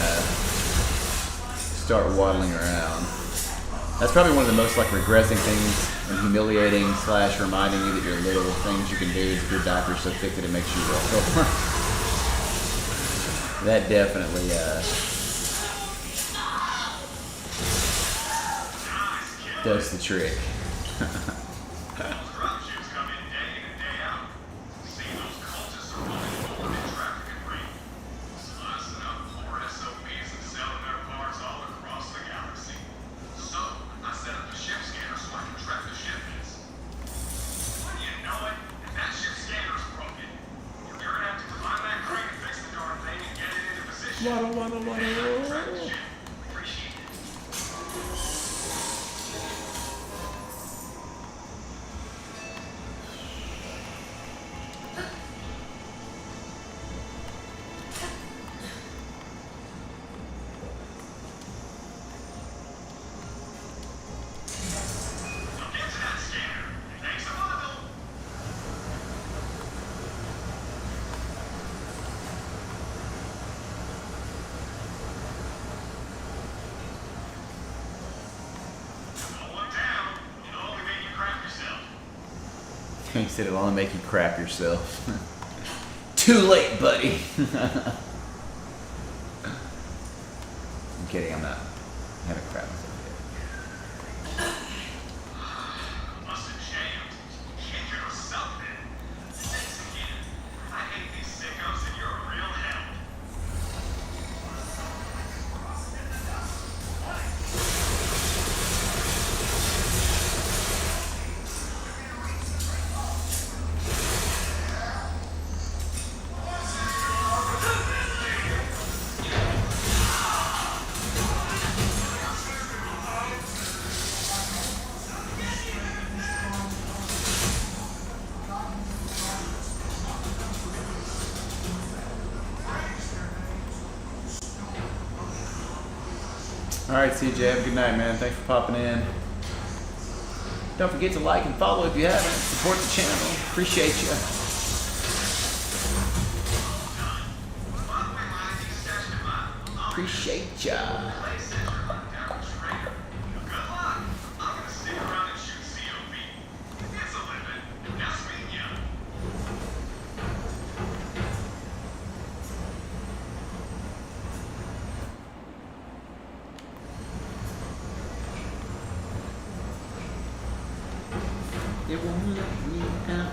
start waddling around. That's probably one of the most like regressing things and humiliating slash reminding you that your little things you can do is if your diaper's so thick that it makes you roll. That definitely does the trick. Dropships come in day in and day out. See those cultists are running open and trafficking free. Slicing up poor SOBs and selling their parts all across the galaxy. So, I set up the ship scanner so I can track the shipments. Wouldn't you know it? If that ship scanner's broken, you're gonna have to climb that crane and fix the darn thing and get it into position. Waddle, waddle, waddle. Track the ship. Appreciate it. So get to that scanner. Thanks a bundle. Don't look down. It'll only make you crap yourself. He said it'll only make you crap yourself. Too late, buddy. I'm kidding, I'm not. I haven't crapped myself Must have jammed. Kick it or something. Thanks again. I hate these sickos and you're a real help. All right, CJ, have a good night, man. Thanks for popping in. Don't forget to like and follow if you haven't. Support the channel. Appreciate you. Appreciate ya. Good luck. I'm gonna stick around and shoot COB. It's a living. Now swing ya. It won't let me out.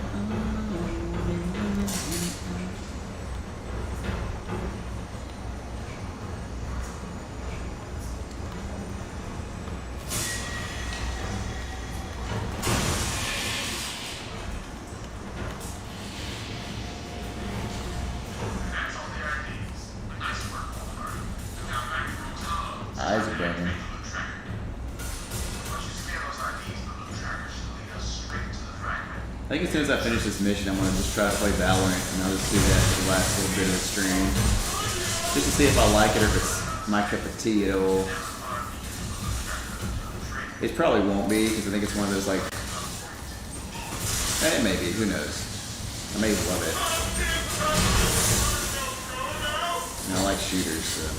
That's all the IDs. Nice work, Walter. Now back to Rogue's Hollow. Eyes are burning. Loot tracker. Once you scan those IDs, the loot tracker should lead us straight to the fragment. I think as soon as I finish this mission, I'm gonna just try to play Valorant, and I'll just do that for the last little bit of the stream, just to see if I like it or if it's my cup of tea at all. It probably won't be because I think it's one of those like, it may be. Who knows? I may love it. And I like shooters, so.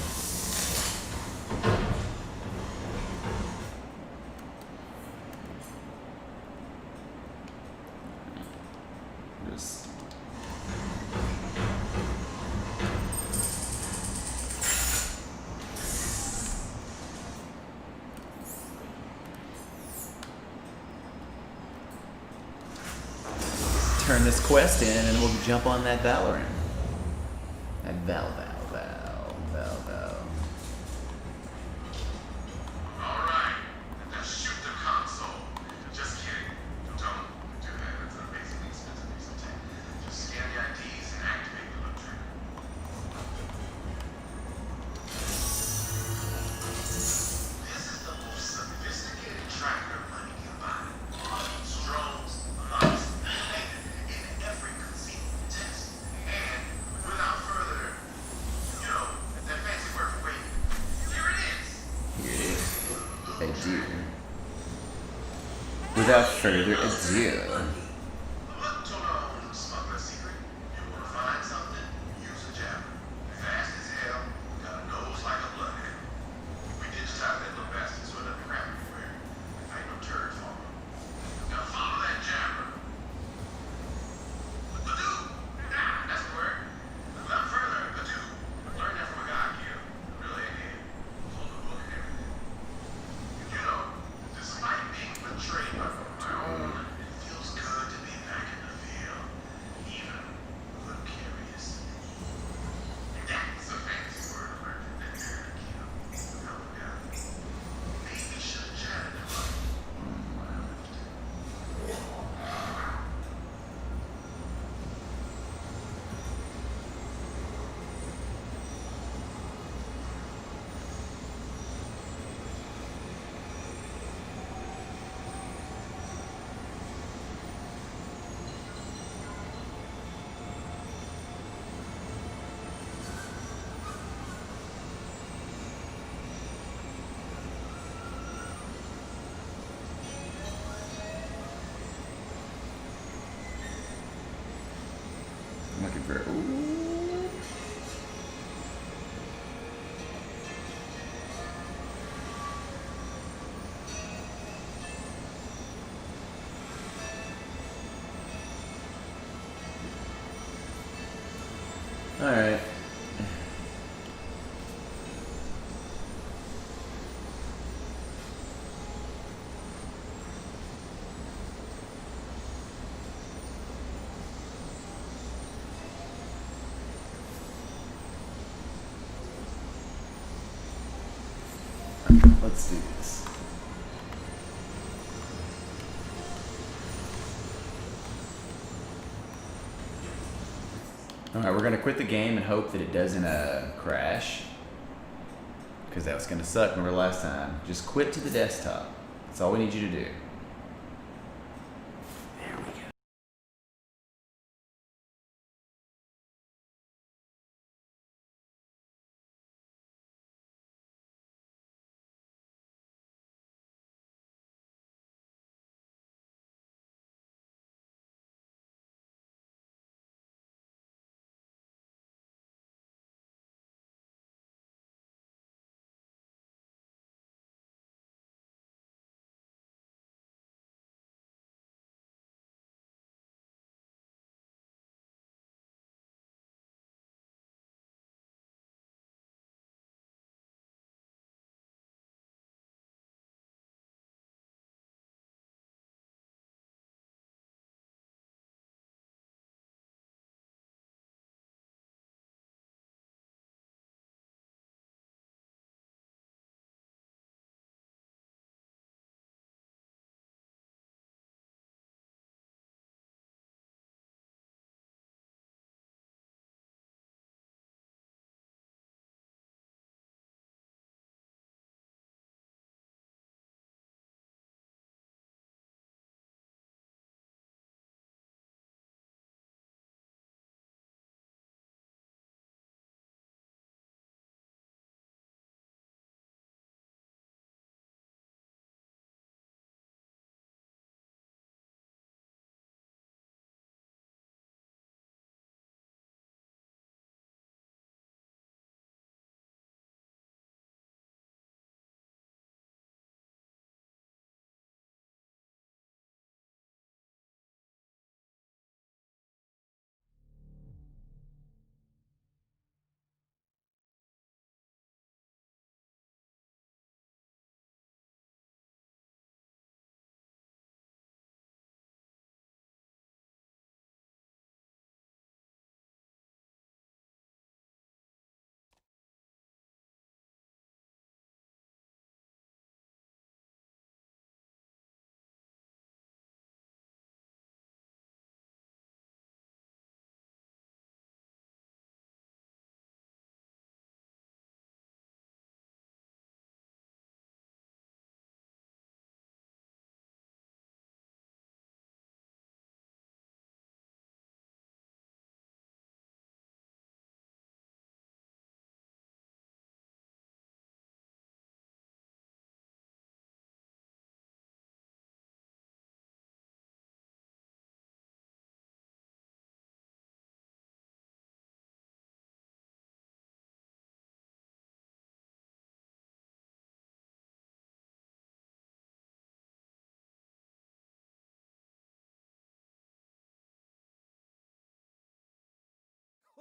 Just turn this quest in and we'll jump on that Valorant. That Val. All right. Now shoot the console. Just kidding. Don't do that. That's an amazingly expensive piece of tech. Just scan the IDs and activate the loot tracker. This is the most sophisticated tracker money can buy. Drones, hunts, in every conceivable test. And without further, that fancy word for waiting. Here it is. Here it is. Adieu. Without further ado. Look to our own smuggler secret. You want to find something? Use a jabber. Fast as hell, got a nose like a bloodhound. We digitized that little bastard so it doesn't crap everywhere. All right. Let's do this. All right, we're gonna quit the game and hope that it doesn't crash, because that was gonna suck. Remember last time? Just quit to the desktop. That's all we need you to do. There we go.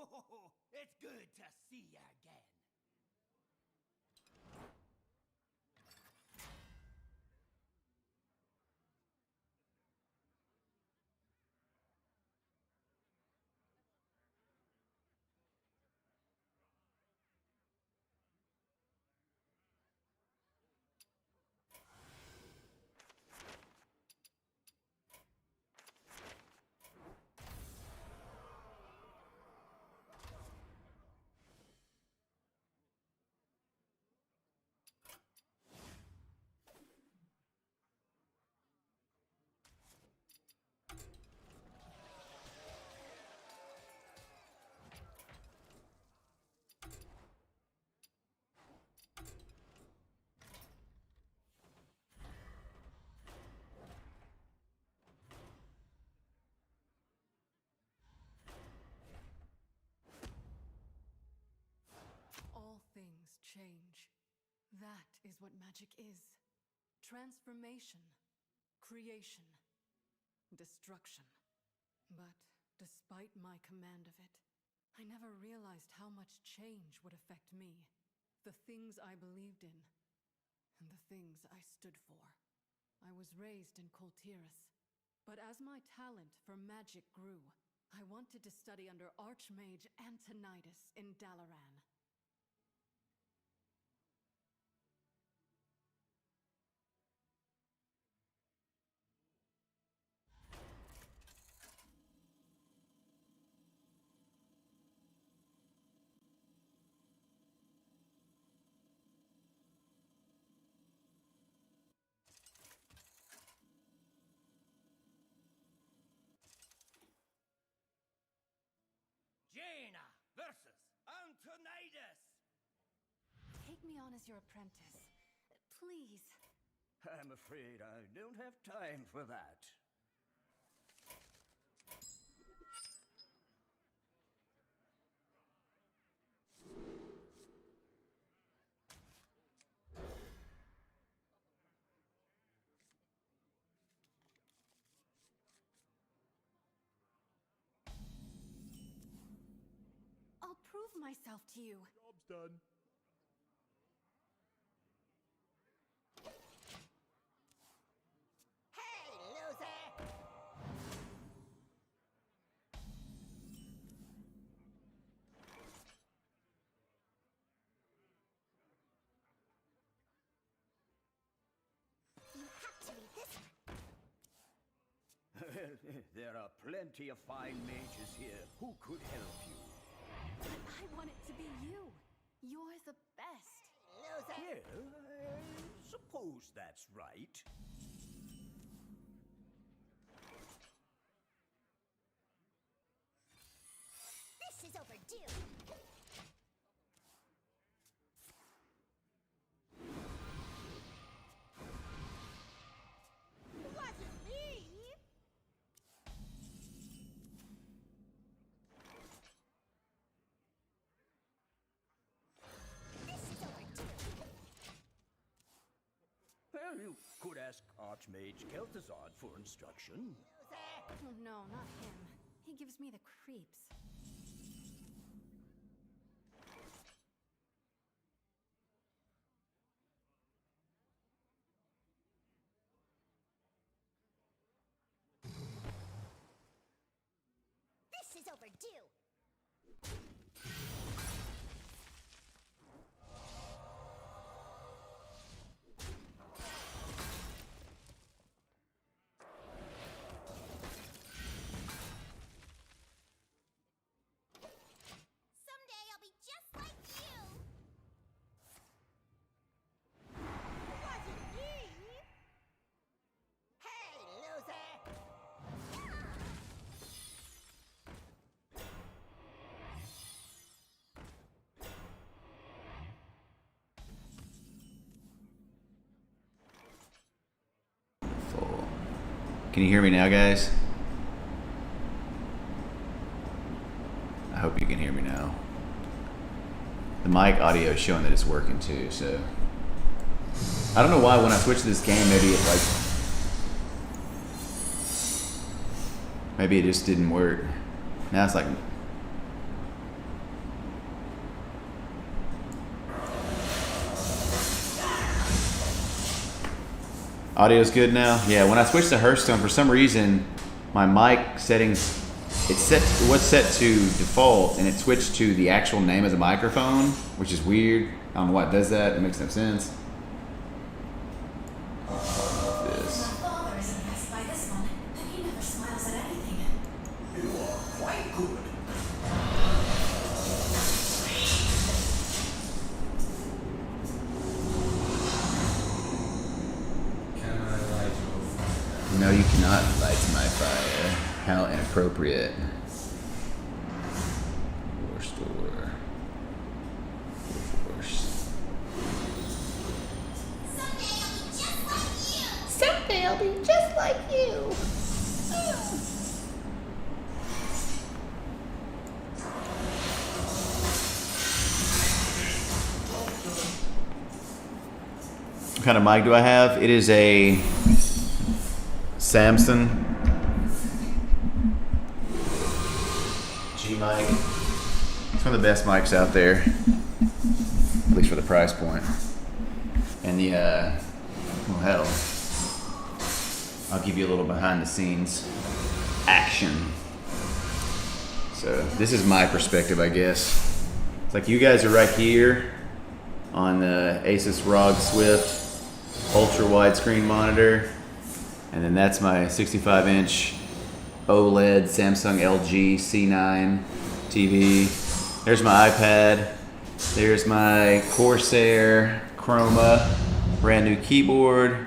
Oh, it's good to see you again. All things change. That is what magic is. Transformation, creation, destruction. But despite my command of it, I never realized how much change would affect me, the things I believed in, and the things I stood for. I was raised in Coltiris, but as my talent for magic grew, I wanted to study under Archmage Antonidas in Dalaran. Jaina versus Antonidas! Take me on as your apprentice, please. I'm afraid I don't have time for that. I'll prove myself to you. Job's done. Hey, loser! You have to read this one. There are plenty of fine mages here who could help you. But I want it to be you. You're the best. Loser! Well, I suppose that's right. This is overdue. Wasn't me! This is overdue. Well, you could ask Archmage Kel'Thuzad for instruction. Loser! Oh no, not him. He gives me the creeps. This is overdue. Someday I'll be just like you. Wasn't me. Hey, loser! Full. Can you hear me now, guys? I hope you can hear me now. The mic audio is showing that it's working too, so I don't know why when I switch to this game, maybe it just didn't work. Now it's like audio's good now. Yeah, when I switched to Hearthstone, for some reason, my mic settings it was set to default, and it switched to the actual name of the microphone, which is weird. I don't know why it does that. It makes no sense. This. My father is impressed by this one, but he never smiles at anything. You are quite good. Can I light your fire? No, you cannot light my fire. How inappropriate. War store. Force. Someday I'll be just like you. What kind of mic do I have? It is a Samson G mic. It's one of the best mics out there, at least for the price point. And the, well, hell, I'll give you a little behind the scenes action. So this is my perspective, I guess. It's like you guys are right here on the Asus ROG Swift ultra widescreen monitor, and then that's my 65-inch OLED Samsung LG C9 TV. There's my iPad. There's my Corsair Chroma brand new keyboard,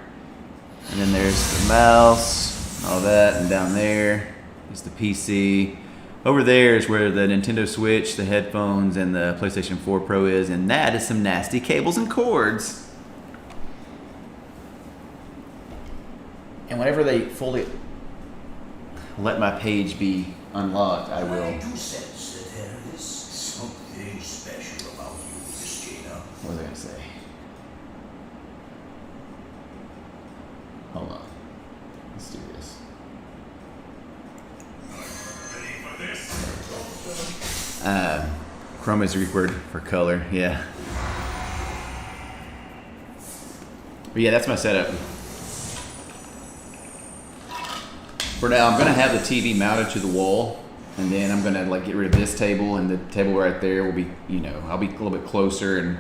and then there's the mouse, all that, and down there is the PC. Over there is where the Nintendo Switch, the headphones, and the PlayStation 4 Pro is, and that is some nasty cables and cords. And whenever they fully let my page be unlocked, I will. I do sense that there is something special about you, Miss Gina. What was I gonna say? Hold on. Let's do this. Chroma is a Greek word for color, yeah. But yeah, that's my setup. For now, I'm gonna have the TV mounted to the wall, and then I'm gonna like get rid of this table, and the table right there will be, you know, I'll be a little bit closer, and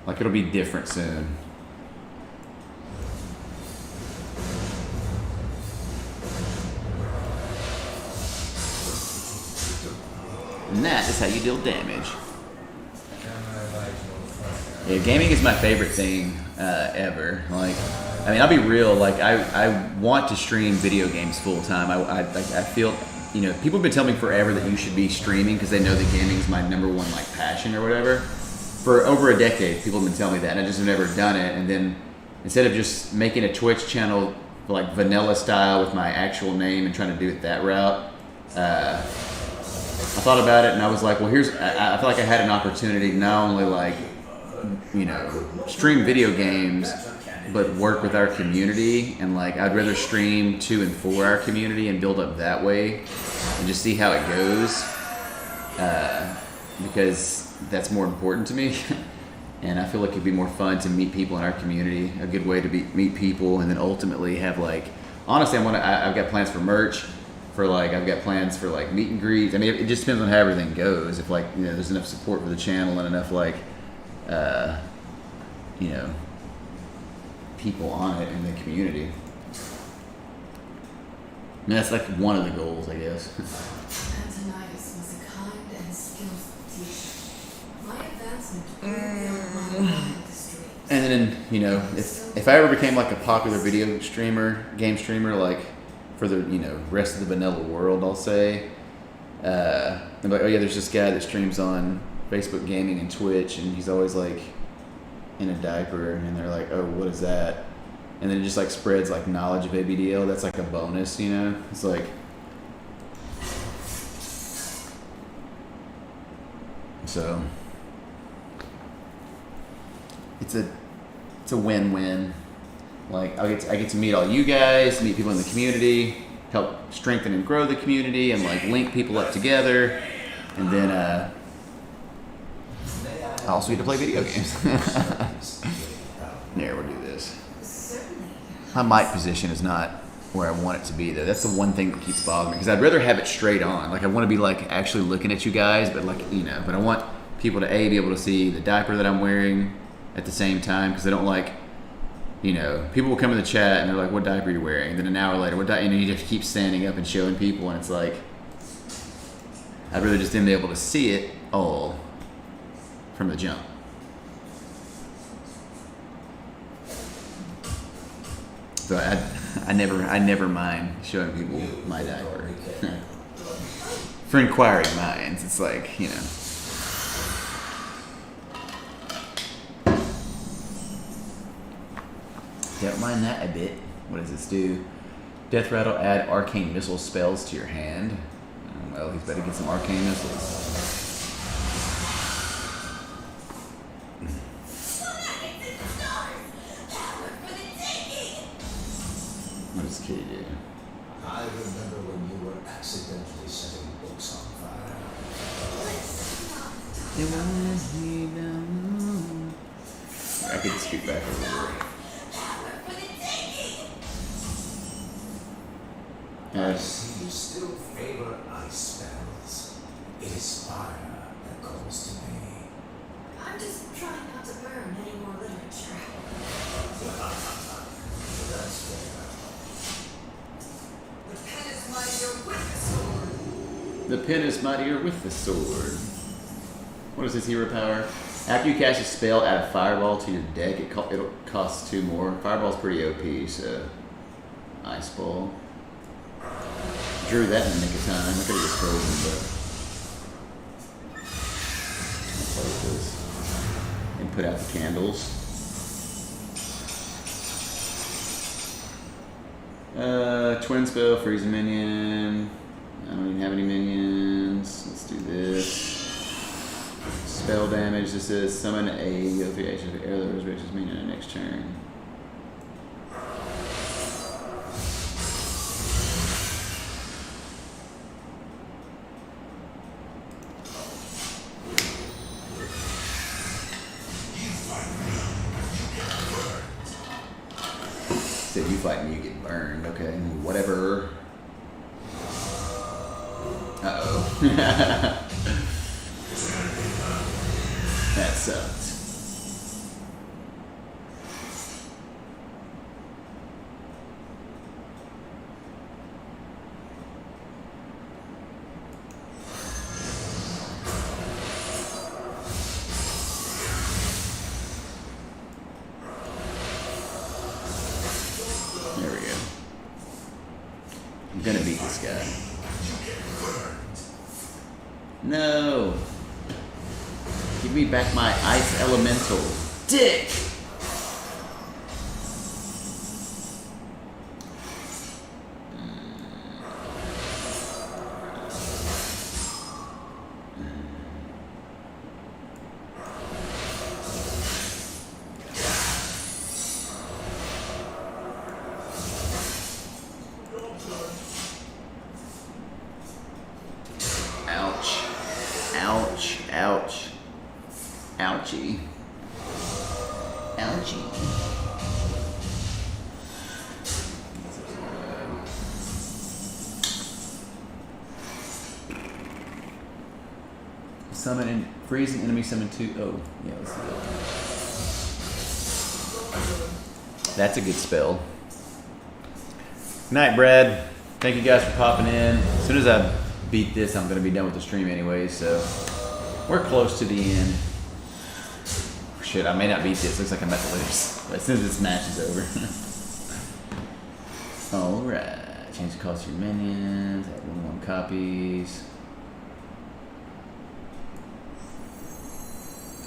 like it'll be different soon. And that is how you deal damage. Yeah, gaming is my favorite thing ever. Like, I mean, I'll be real. Like, I want to stream video games full time. I feel, you know, people have been telling me forever that you should be streaming because they know that gaming is my number one like passion or whatever. For over a decade, people have been telling me that, and I just have never done it. And then instead of just making a Twitch channel like vanilla style with my actual name and trying to do it that route, I thought about it and I was like, well, I feel like I had an opportunity to not only like, you know, stream video games, but work with our community. And like, I'd rather stream to and for our community and build up that way and just see how it goes. Because that's more important to me. And I feel like it'd be more fun to meet people in our community, a good way to meet people, and then ultimately have like, honestly, I've got plans for merch. I've got plans for like meet and greets. I mean, it just depends on how everything goes. If like, you know, there's enough support for the channel and enough like, you know, people on it in the community. I mean, that's like one of the goals, I guess. Antonius was a kind and skillful teacher. My advancement grew beyond my industry. And then, you know, if I ever became like a popular video streamer, game streamer, like for the, you know, rest of the vanilla world, I'll say, they're like, oh yeah, there's this guy that streams on Facebook Gaming and Twitch, and he's always like in a diaper, and they're like, oh, what is that? And then it just like spreads like knowledge of ABDL. That's like a bonus, you know? It's like, so it's a win-win. Like I get to meet all you guys, meet people in the community, help strengthen and grow the community, and like link people up together, and then I also get to play video games. There, we'll do this. My mic position is not where I want it to be though. That's the one thing that keeps bothering me, because I'd rather have it straight on. Like I want to be like actually looking at you guys, but like, you know, but I want people to be able to see the diaper that I'm wearing at the same time, because they don't like, you know, people will come in the chat and they're like, what diaper are you wearing? And then an hour later, and you just keep standing up and showing people, and it's like, I'd rather just them be able to see it all from the jump. So I never mind showing people my diaper. For inquiring minds, it's like, you know. Don't mind that a bit. What does this do? Death Rattle, add arcane missile spells to your hand. Oh, well, he's better get some arcane missiles. What does Kitty do? I remember when you were accidentally setting books on fire. I could scoot back a little bit. I see you still favor ice spells. It is fire that calls to me. I'm just trying not to burn any more literature. That's fair. The pen is mightier with the sword. The pen is mightier with the sword. What is his hero power? After you cast a spell, add a fireball to your deck. It'll cost 2 more. Fireball's pretty OP, so ice ball. Drew that in the nick of time. I could have just frozen, but I'll play with this and put out the candles. Twin spell, freeze a minion. I don't even have any minions. Let's do this. Spell damage. This is summon a affiliation of air that resurrects his minion in the next turn. Said you fight me, you get burned. Okay, whatever. Uh-oh. That sucked. There we go. I'm gonna beat this guy. No! Give me back my ice elemental. Dick! Ouch. Ouch. Ouch. Ouchie. Ouchie. Summon and freeze an enemy, summon 2. Oh, yeah, let's do that. That's a good spell. Good night, Brad. Thank you guys for popping in. As soon as I beat this, I'm going to be done with the stream anyway, so we're close to the end. Shit, I may not beat this. Looks like I'm about to lose. But as soon as this match is over. Alright. Change the cost of your minions. Add 1 copies.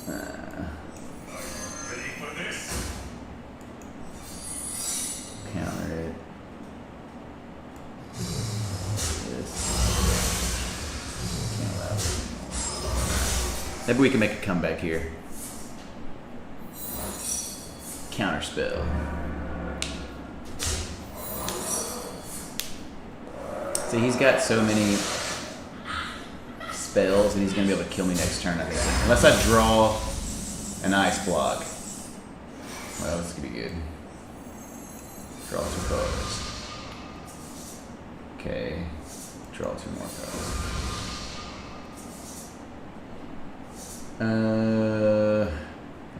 Ready for this? Counter it. This. Can't allow it. Maybe we can make a comeback here. Counter spell. See, he's got so many spells and he's gonna be able to kill me next turn, I think. Unless I draw an ice block. Well, this could be good. Draw 2 cards. Okay. Draw 2 more cards.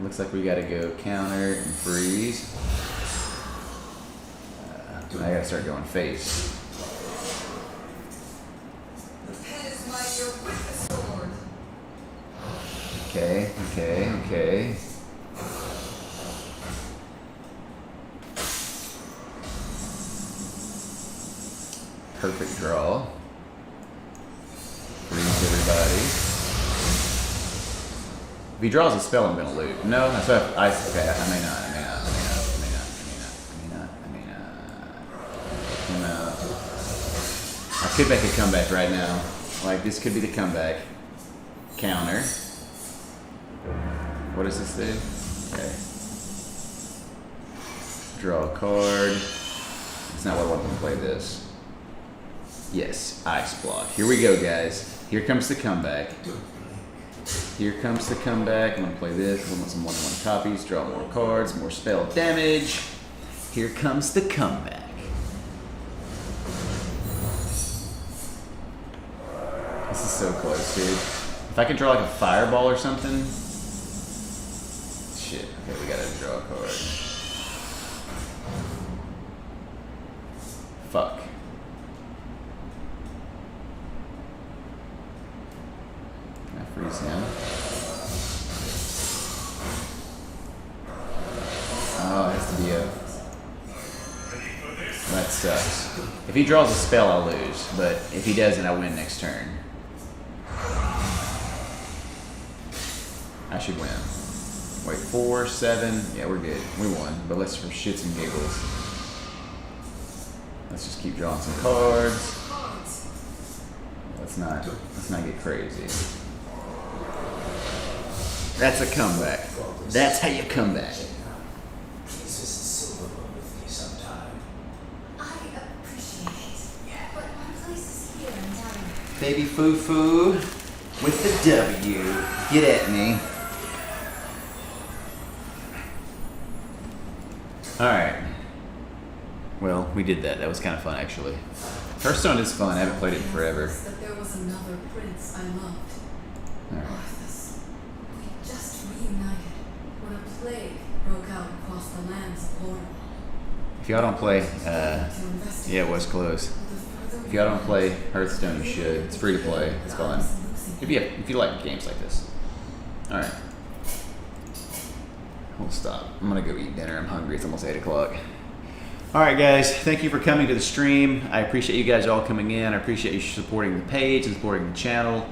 Looks like we gotta go counter and freeze. I gotta start going face. The pen is mightier with the sword. Okay, okay, okay. Perfect draw. Freeze everybody. If he draws a spell, I'm gonna lose. No, that's what I okay, I may not. I could make a comeback right now. Like, this could be the comeback. Counter. What does this do? Okay. Draw a card. It's not what I want to play this. Yes, ice block. Here we go, guys. Here comes the comeback. Here comes the comeback. I'm gonna play this. I want some 1/1 copies. Draw more cards, more spell damage. Here comes the comeback. This is so close, dude. If I could draw like a fireball or something. Shit. Okay, we gotta draw a card. Fuck. Can I freeze him? Oh, it has to be a... That sucks. If he draws a spell, I'll lose. But if he doesn't, I win next turn. I should win. Wait, 4, 7. Yeah, we're good. We won. But let's for shits and giggles. Let's just keep drawing some cards. Let's not get crazy. That's a comeback. That's how you come back. Please visit Silverwood with me sometime. I appreciate it. Yeah. But my place is here in Diaper. Baby foo-foo with the W. Get at me. Alright. Well, we did that. That was kind of fun, actually. Hearthstone is fun. I haven't played it in forever. That there was another prince I loved. Alright. Arthas. We just reunited when a plague broke out across the lands of Borderlands. If y'all don't play, yeah, it was close. If y'all don't play Hearthstone, you should. It's free to play. It's fun. If you like games like this. Alright. We'll stop. I'm gonna go eat dinner. I'm hungry. It's almost 8 o'clock. Alright guys, thank you for coming to the stream. I appreciate you guys all coming in. I appreciate you supporting the page and supporting the channel.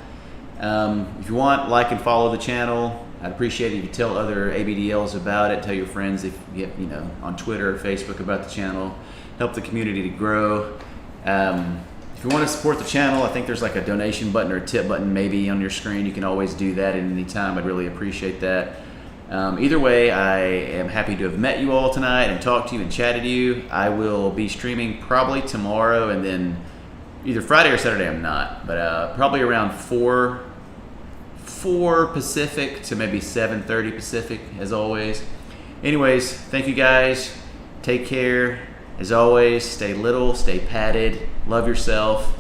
If you want, like and follow the channel. I'd appreciate it if you tell other ABDLs about it. Tell your friends if you know, on Twitter or Facebook about the channel. Help the community to grow. If you want to support the channel, I think there's like a donation button or a tip button maybe on your screen. You can always do that at any time. I'd really appreciate that. Either way, I am happy to have met you all tonight and talked to you and chatted to you. I will be streaming probably tomorrow, and then either Friday or Saturday I'm not, but probably around 4 Pacific to maybe 7:30 Pacific, as always. Anyways, thank you guys. Take care. As always, stay little, stay padded, love yourself,